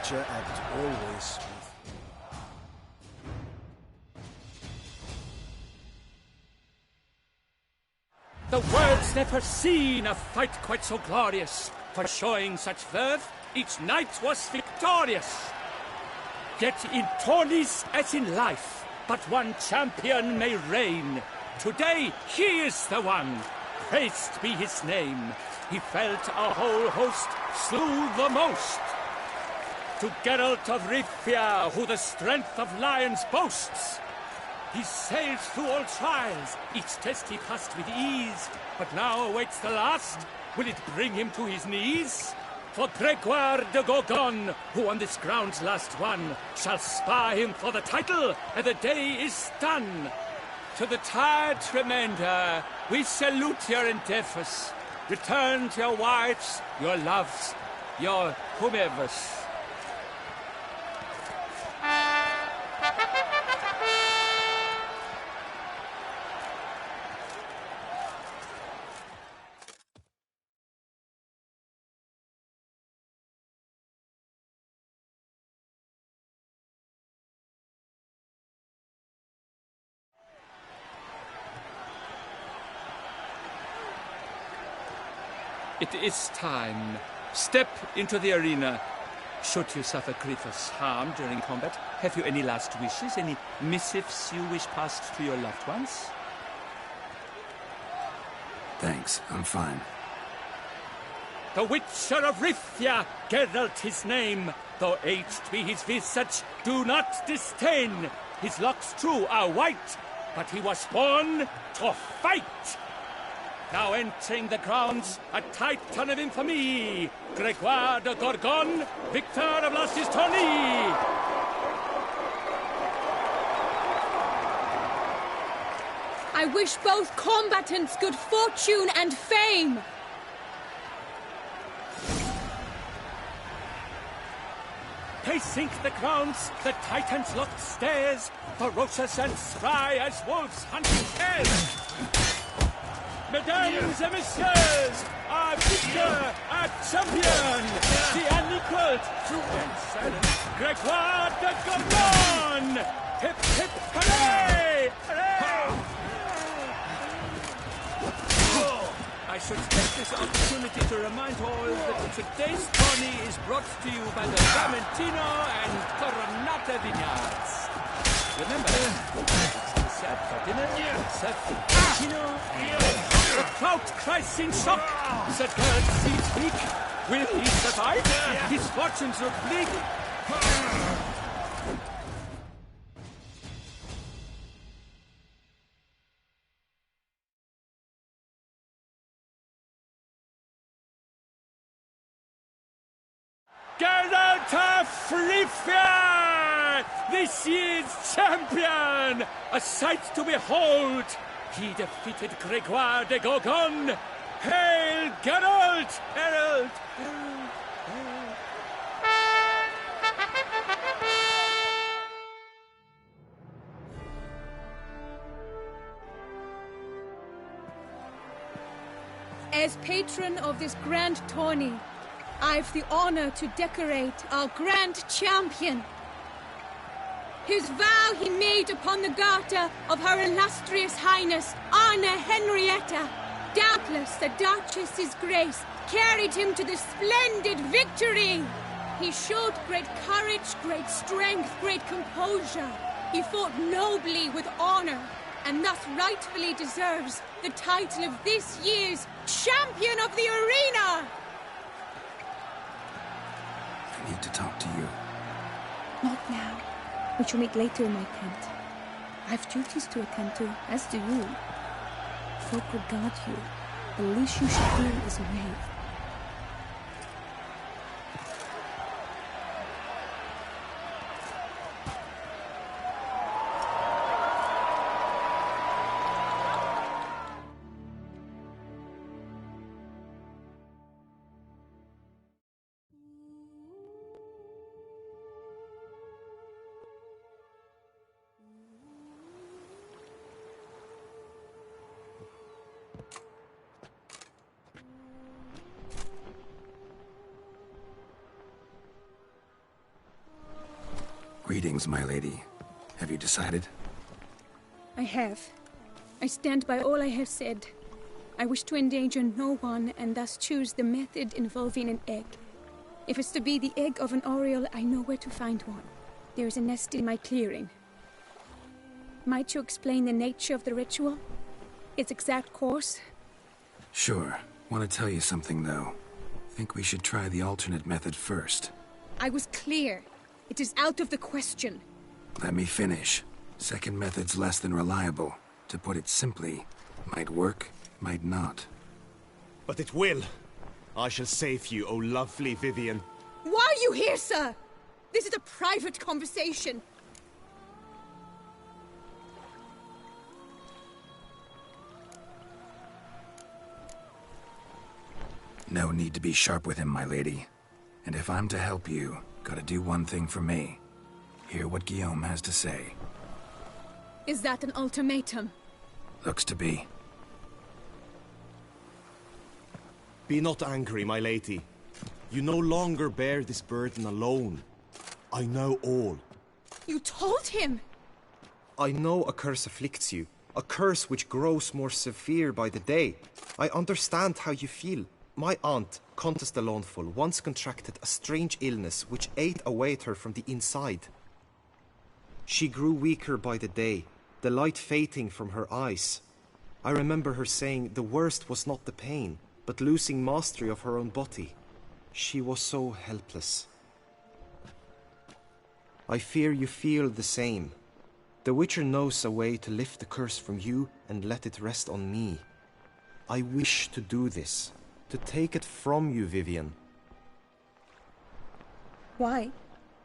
K: Witcher act always smooth.
A: The world's never seen a fight quite so glorious. For showing such verve, each knight was victorious. Yet in tourneys as in life, but one champion may reign. Today he is the one. Praised be his name. He felt a whole host, slew the most. To Geralt of Rivia, who the strength of lions boasts. He sailed through all trials, each test he passed with ease. But now awaits the last. Will it bring him to his knees? For Gregoire de Gorgon, who on this ground's last won, shall spar him for the title, and the day is done. To the tired remainder, we salute your endeavors. Return to your wives, your loves, your whomevers. It is time. Step into the arena. Should you suffer grievous harm during combat, have you any last wishes, any missives you wish passed to your loved ones?
D: Thanks, I'm fine.
A: The Witcher of Rithia, Geralt his name. Though aged be his visage, do not disdain. His locks, true, are white, but he was born to fight. Now entering the grounds, a titan of infamy, Gregoire de Gorgon, victor of Las's tourney.
G: I wish both combatants good fortune and fame.
A: Pacing the grounds, the titans locked stairs, ferocious and spry as wolves hunting hares. Mesdames et messieurs, our victor, our champion, the unequaled, true and silent, Gregoire de Gorgon! Hip, hip, hooray! Hooray! I should take this opportunity to remind all that today's tourney is brought to you by the Vermentino and Coronata vineyards. Remember, it's served for dinner, served for Vermentino, and the crowd cries in shock. The girl seems weak. Will he survive? His fortunes look bleak. Geralt of Rithia, this year's champion! A sight to behold! He defeated Gregoire de Gorgon! Hail, Geralt! Herald! Herald! Herald!
G: As patron of this grand tourney, I've the honor to decorate our grand champion. His vow he made upon the garter of her illustrious highness, Anna Henrietta. Doubtless the Duchess's grace carried him to the splendid victory. He showed great courage, great strength, great composure. He fought nobly with honor, and thus rightfully deserves the title of this year's Champion of the Arena.
D: I need to talk to you.
G: Not now. We shall meet later in my tent. I have duties to attend to, as do you. Folk regard you. The least you should do is wave.
D: Greetings, my lady. Have you decided?
G: I have. I stand by all I have said. I wish to endanger no one and thus choose the method involving an egg. If it's to be the egg of an oriole, I know where to find one. There is a nest in my clearing. Might you explain the nature of the ritual? Its exact course?
D: Sure. Want to tell you something, though. Think we should try the alternate method first.
G: I was clear. It is out of the question.
D: Let me finish. Second method's less than reliable. To put it simply, might work, might not.
E: But it will. I shall save you, O lovely Vivian.
G: Why are you here, sir? This is a private conversation.
D: No need to be sharp with him, my lady. And if I'm to help you, gotta do one thing for me. Hear what Guillaume has to say.
G: Is that an ultimatum?
D: Looks to be.
E: Be not angry, my lady. You no longer bear this burden alone. I know all.
G: You told him?
E: I know a curse afflicts you. A curse which grows more severe by the day. I understand how you feel. My aunt, Countess de Lawnful, once contracted a strange illness which ate away at her from the inside. She grew weaker by the day, the light fading from her eyes. I remember her saying the worst was not the pain, but losing mastery of her own body, she was so helpless. I fear you feel the same. The Witcher knows a way to lift the curse from you and let it rest on me. I wish to do this, to take it from you, Vivian.
G: Why?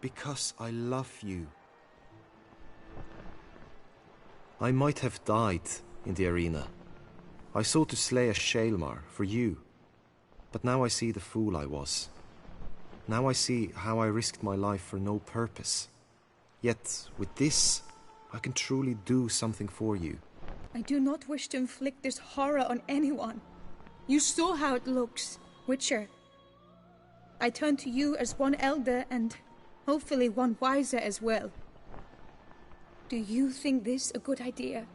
E: Because I love you. I might have died in the arena. I sought to slay a Shaelmar for you. But now I see the fool I was. Now I see how I risked my life for no purpose. Yet, with this, I can truly do something for you.
G: I do not wish to inflict this horror on anyone. You saw how it looks, Witcher. I turn to you as one elder and hopefully one wiser as well. Do you think this a good idea?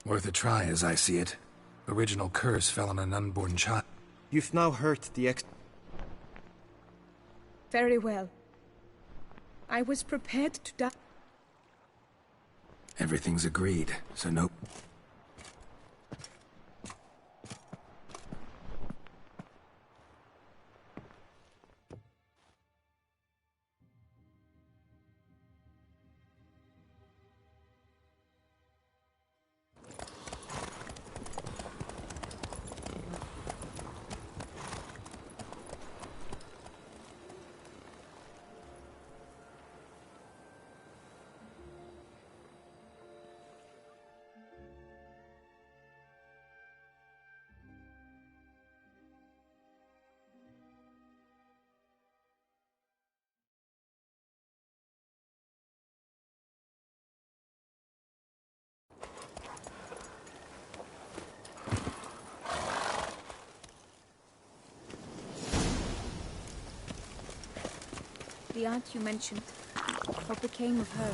D: Worth a try, as I see it. Original curse fell on an unborn child.
E: You've now hurt the
G: Very well. I was prepared to die.
D: Everything's agreed, so no...
G: The aunt you mentioned. What became of her?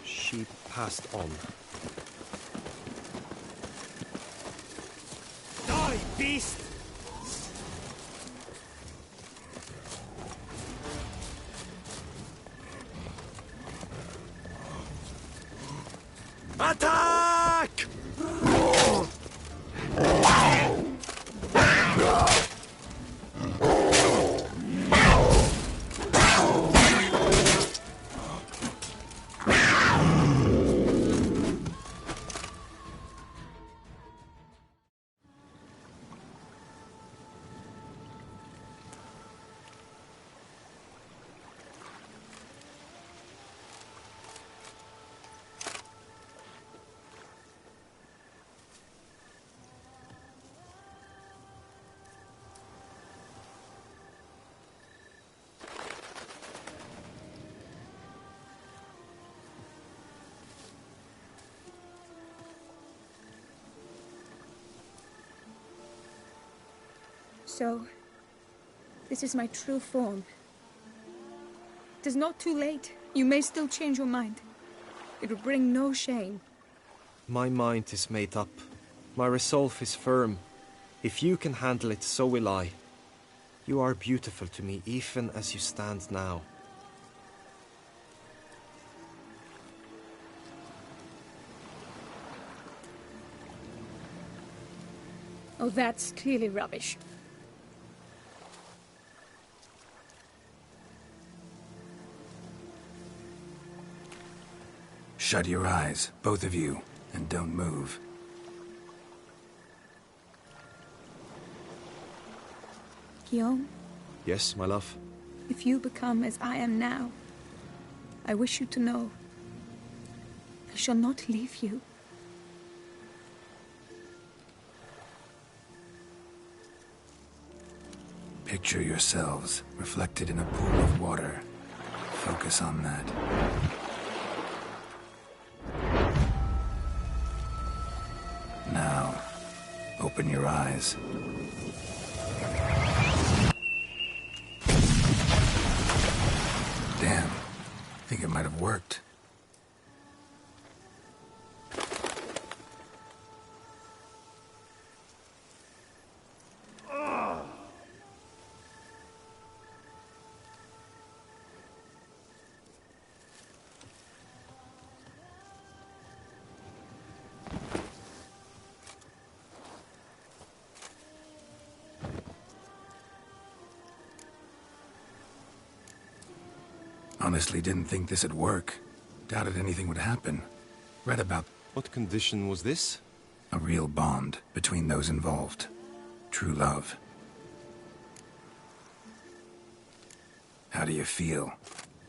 E: She passed on.
F: Die, beast! Attack!
G: So, this is my true form. It is not too late. You may still change your mind. It will bring no shame.
E: My mind is made up. My resolve is firm. If you can handle it, so will I. You are beautiful to me, even as you stand now.
G: Oh, that's clearly rubbish.
D: Shut your eyes, both of you, and don't move.
G: Guillaume,
E: Yes, my love?
G: if you become as I am now, I wish you to know I shall not leave you.
D: Picture yourselves reflected in a pool of water. Focus on that. Now, open your eyes. Damn, I think it might have worked. Honestly didn't think this'd work. Doubted anything would happen. Read about...
E: What condition was this?
D: A real bond between those involved. True love. How do you feel?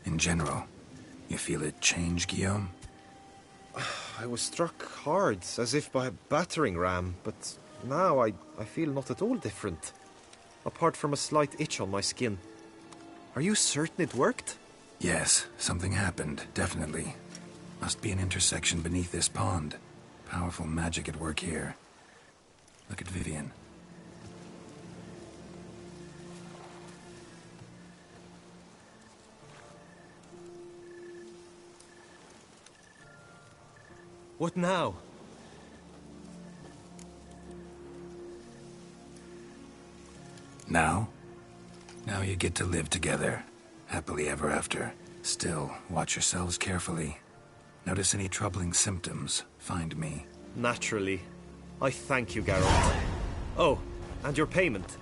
D: In general? You feel it change, Guillaume?
E: I was struck hard, as if by a battering ram, but now I feel not at all different. Apart from a slight itch on my skin. Are you certain it worked?
D: Yes, something happened, definitely. Must be an intersection beneath this pond. Powerful magic at work here. Look at Vivian.
E: What now?
D: Now? Now you get to live together. Happily ever after. Still, watch yourselves carefully. Notice any troubling symptoms, find me.
E: Naturally. I thank you, Geralt. Oh, and your payment.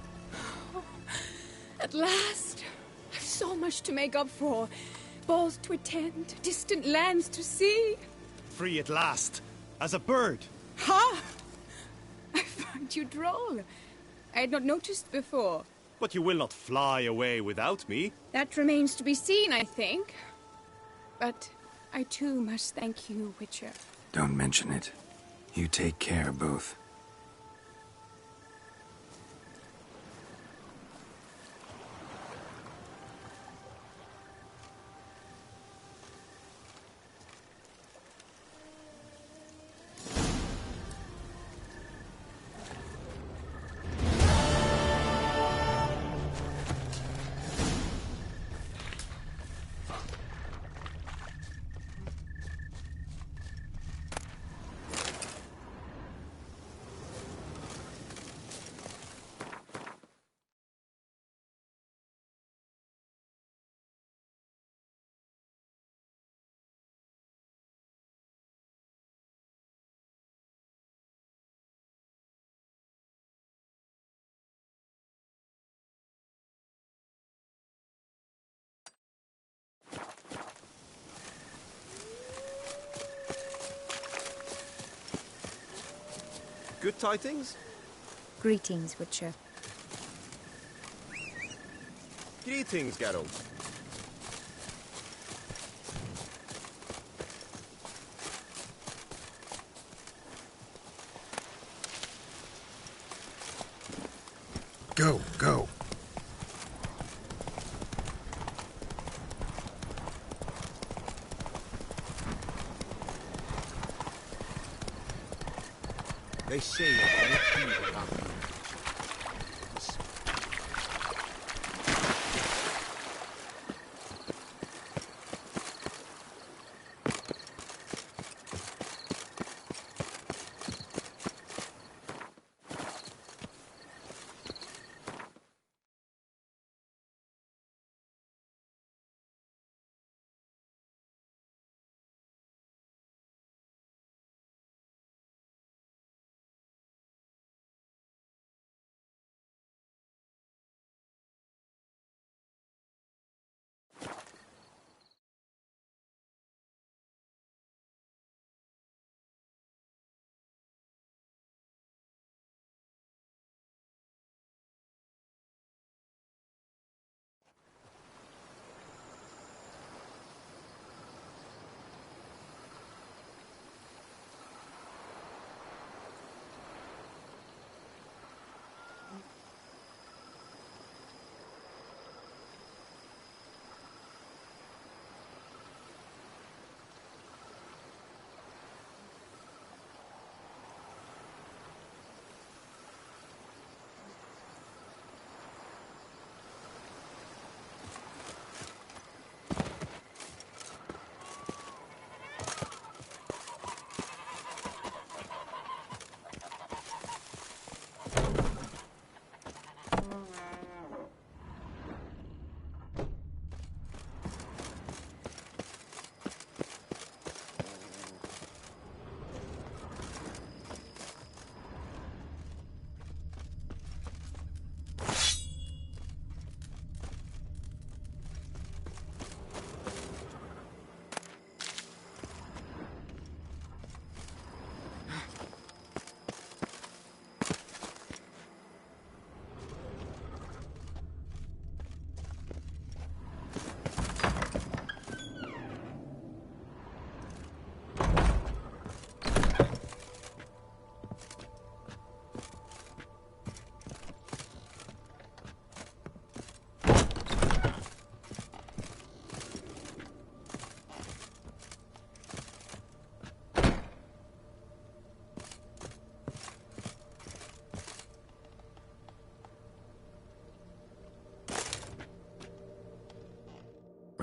G: At last! I've so much to make up for. Balls to attend, distant lands to see.
E: Free at last. As a bird.
G: Ha! I find you droll. I had not noticed before.
E: But you will not fly away without me.
G: That remains to be seen, I think. But I too must thank you, Witcher.
D: Don't mention it. You take care, both.
E: Good tidings?
L: Greetings, Witcher.
E: Greetings, Geralt.
D: Go, go.
E: They say that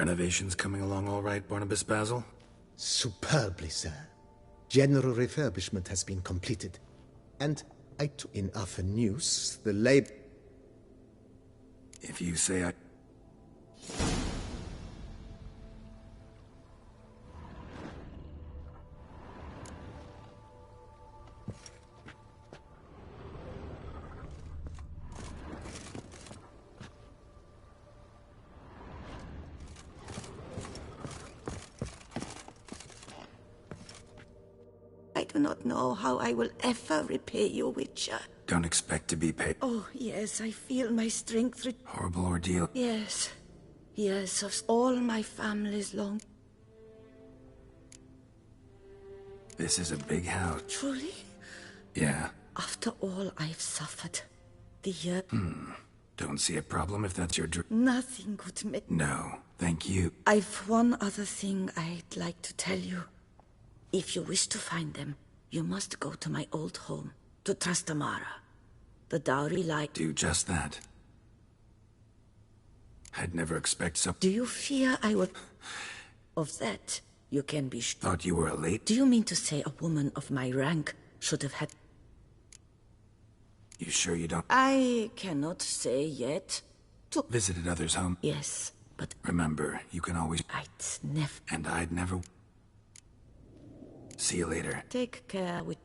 D: Renovations coming along all right, Barnabas Basil?
J: Superbly, sir. General refurbishment has been completed. And I took in other news, the lab...
D: If you say I...
H: I do not know how I will ever repay you, Witcher.
D: Don't expect to be paid.
H: Oh, yes, I feel my strength
D: Horrible ordeal.
H: Yes. Yes, of all my family's long...
D: This is a big house.
H: Truly?
D: Yeah.
H: After all I've suffered, the year...
D: Don't see a problem if that's your
H: Nothing could make...
D: No, thank you.
H: I've one other thing I'd like to tell you. If you wish to find them, you must go to my old home, to Trastamara. The dowry
D: Do just that. I'd never expect so...
H: Do you fear I would... Of that, you can be sure.
D: Thought you were a late...
H: Do you mean to say a woman of my rank should have had...
D: You sure you don't...
H: I cannot say yet.
D: Visited others' home?
H: Yes, but...
D: Remember, you can always...
H: I'd never...
D: And I'd never... See you later.
H: Take care with...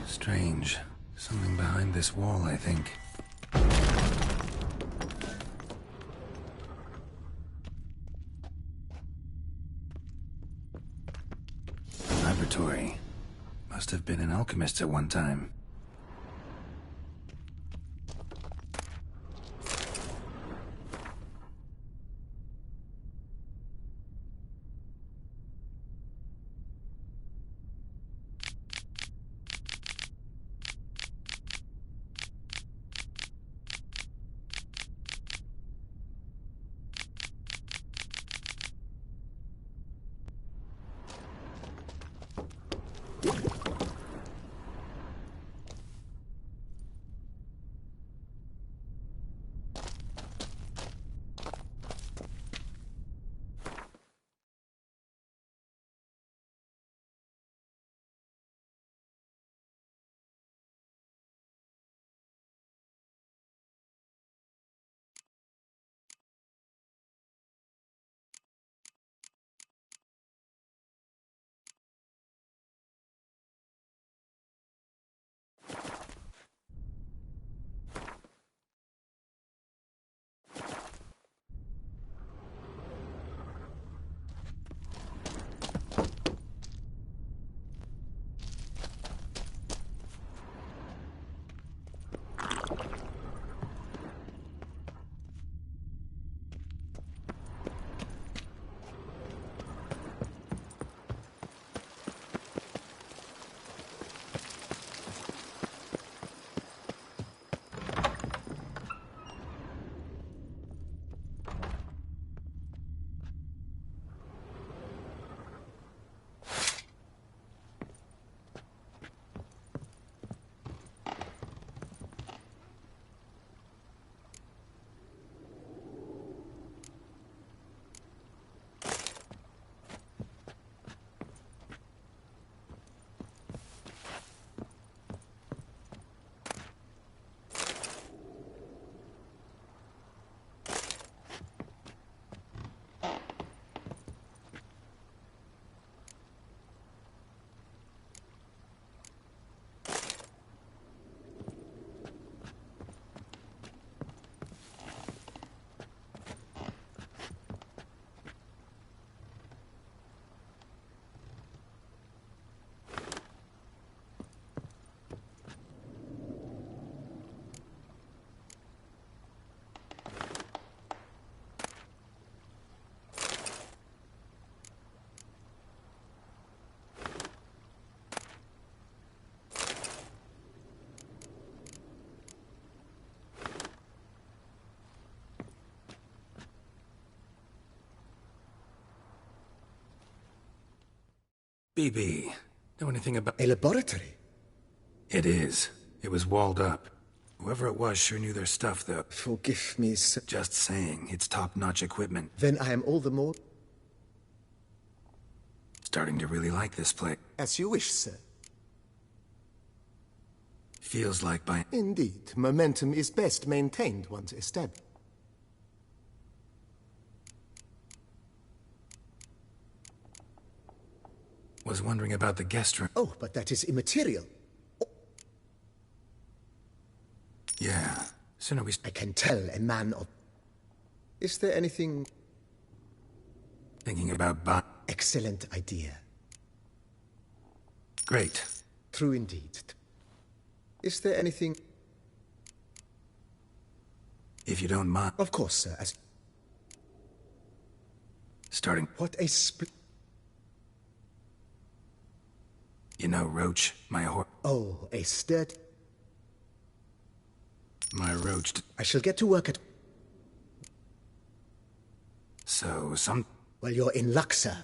D: Strange. Something behind this wall, I think. Laboratory. Must have been an alchemist at one time. BB, know anything about...
J: A laboratory?
D: It is. It was walled up. Whoever it was sure knew their stuff, though.
J: Forgive me, sir.
D: Just saying, it's top-notch equipment.
J: Then I am all the more...
D: Starting to really like this place.
J: As you wish, sir.
D: Feels like by...
J: Indeed, momentum is best maintained once established.
D: Was wondering about the guest room.
J: Oh, but that is immaterial. Oh.
D: Yeah, sooner we...
J: I can tell a man of... Is there anything...
D: Thinking about
J: Excellent idea.
D: Great.
J: True indeed. Is there anything...
D: If you don't mind...
J: Of course, sir, as...
D: Starting...
J: What a split...
D: You know, Roach, my horse...
J: Oh, a stud...
D: My Roach...
J: I shall get to work at...
D: So,
J: Well, you're in luck, sir.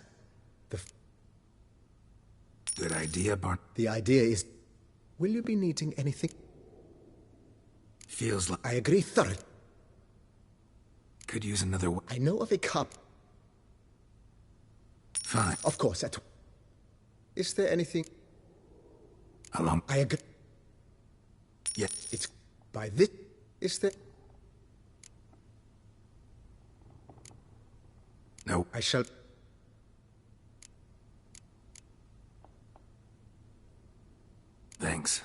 D: Good idea, Bart.
J: The idea is... Will you be needing anything?
D: Feels like...
J: I agree thoroughly.
D: Could use another...
J: I know of a cup.
D: Fine.
J: Of course, Is there anything...
D: Along...
J: I agree.
D: Yeah.
J: It's... By this... Is there...
D: No.
J: I shall...
D: Thanks.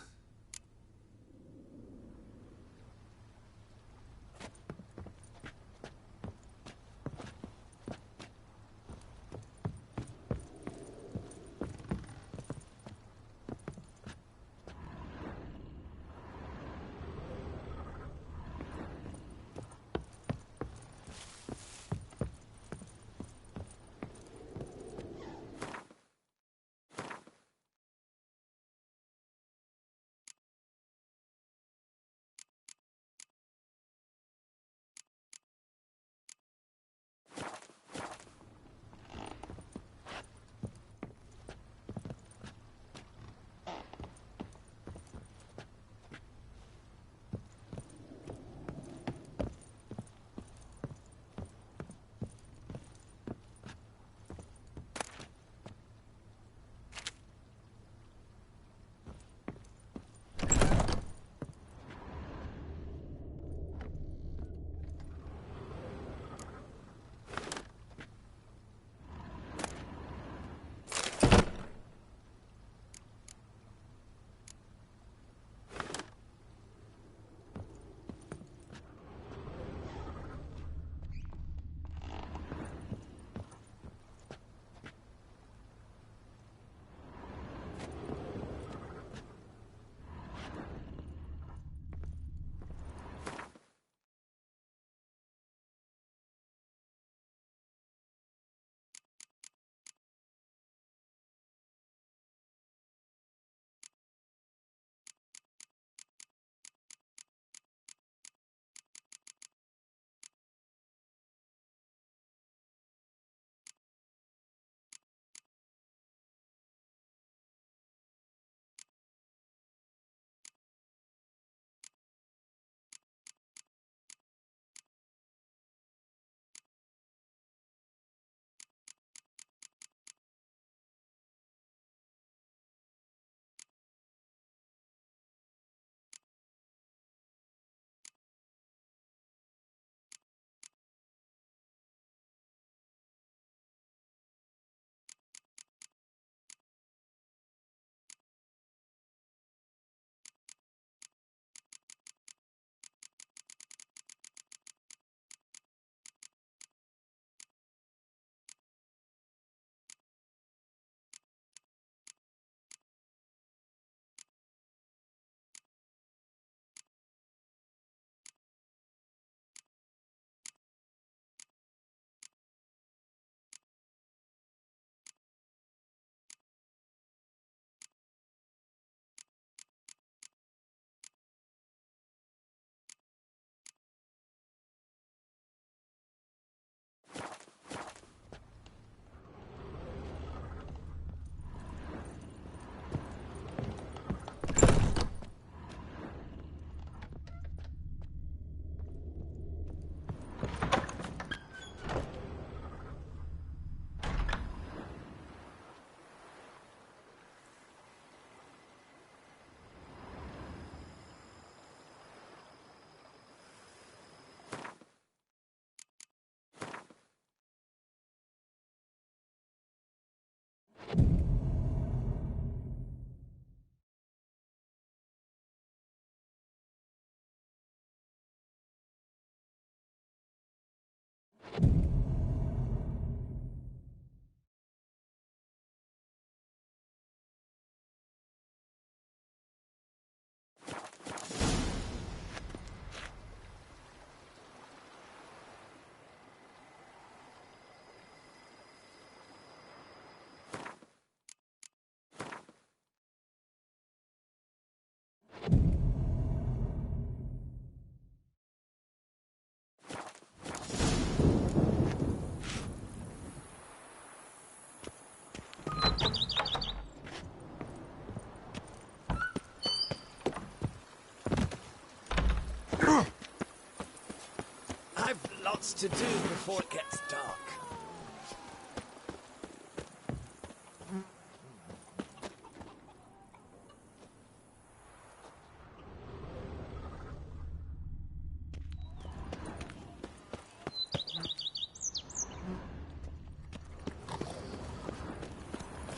K: I've lots to do before it gets dark.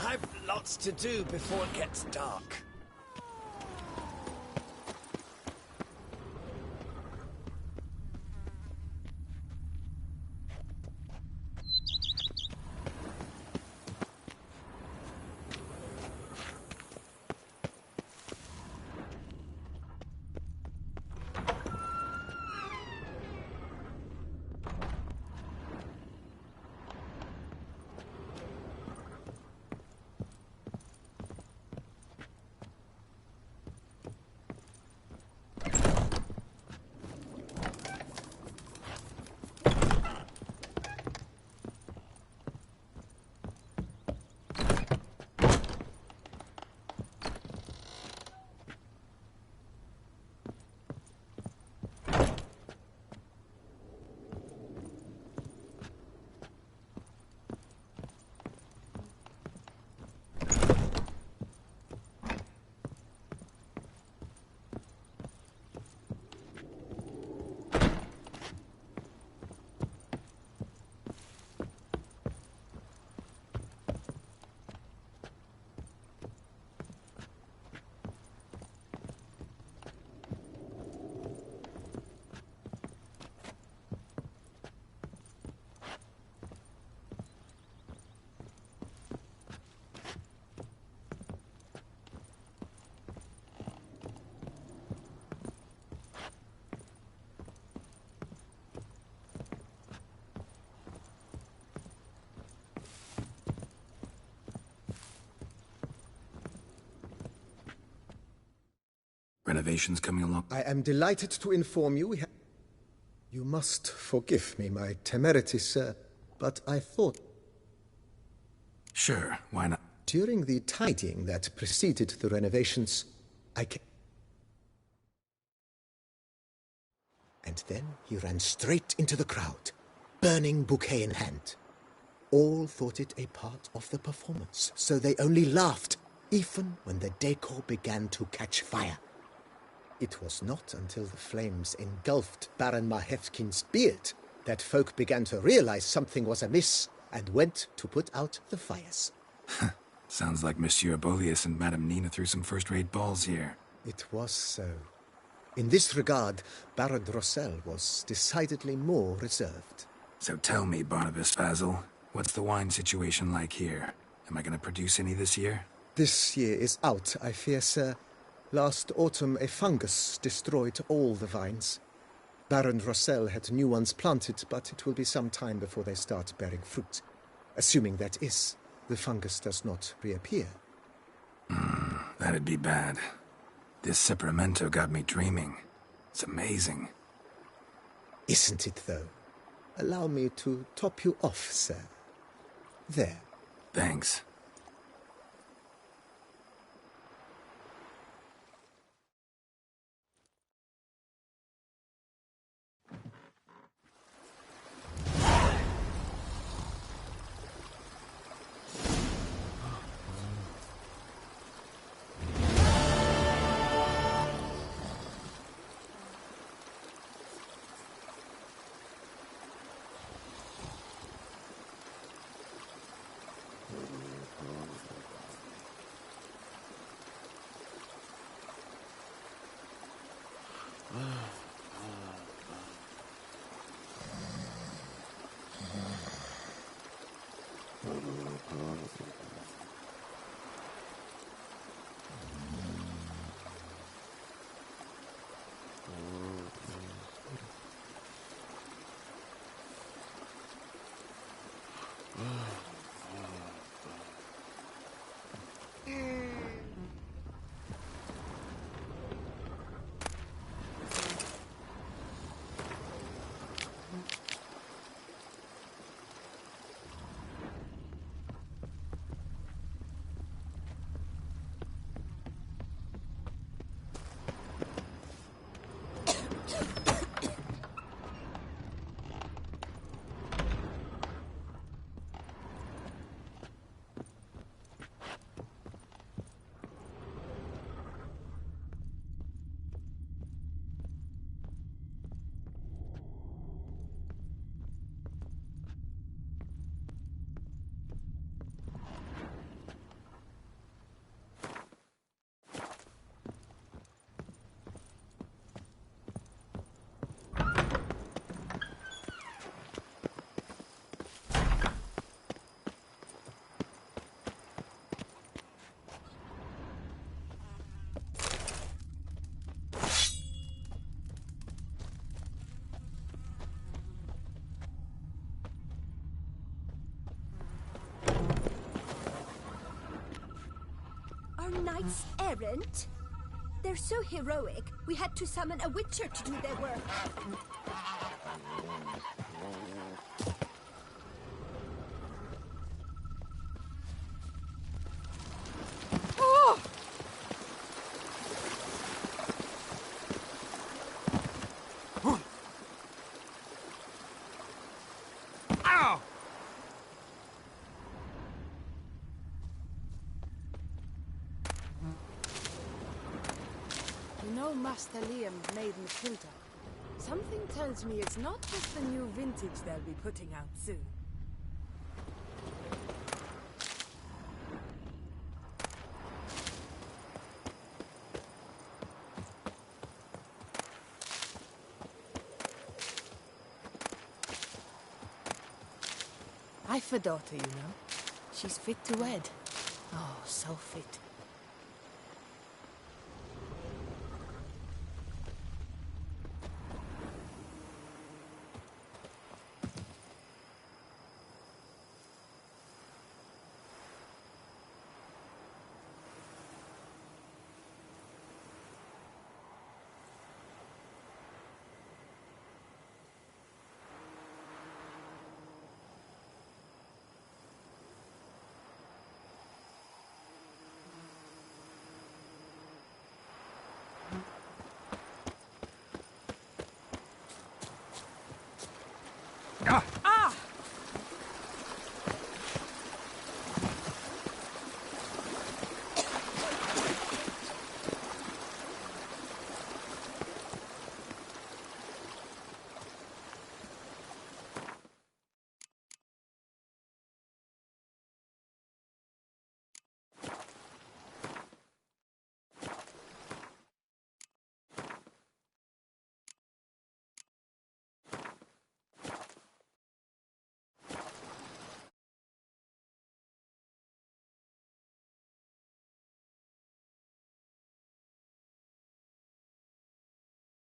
K: I've lots to do before it gets dark.
D: Renovations coming along?
M: I am delighted to inform you we have... You must forgive me my temerity, sir, but I thought...
D: Sure, why not?
M: During the tidying that preceded the renovations, And then he ran straight into the crowd, burning bouquet in hand. All thought it a part of the performance, so they only laughed, even when the decor began to catch fire. It was not until the flames engulfed Baron Mahevkin's beard that folk began to realize something was amiss and went to put out the fires.
D: Sounds like Monsieur Bolius and Madame Nina threw some first-rate balls here.
M: It was so. In this regard, Baron Rossel was decidedly more reserved.
D: So tell me, Barnabas Basil, what's the wine situation like here? Am I going to produce any this year?
M: This year is out, I fear, sir. Last autumn, a fungus destroyed all the vines. Baron Rossel had new ones planted, but it will be some time before they start bearing fruit. Assuming that is, the fungus does not reappear.
D: That'd be bad. This Sacramento got me dreaming. It's amazing.
M: Isn't it, though? Allow me to top you off, sir. There.
D: Thanks.
N: knights errant? They're so heroic, we had to summon a witcher to do their work.
O: Oh!
B: Ow!
O: You know Master Liam made Matilda. Something tells me it's not just the new vintage they'll be putting out soon. I've a daughter, you know. She's fit to wed. Oh, so fit.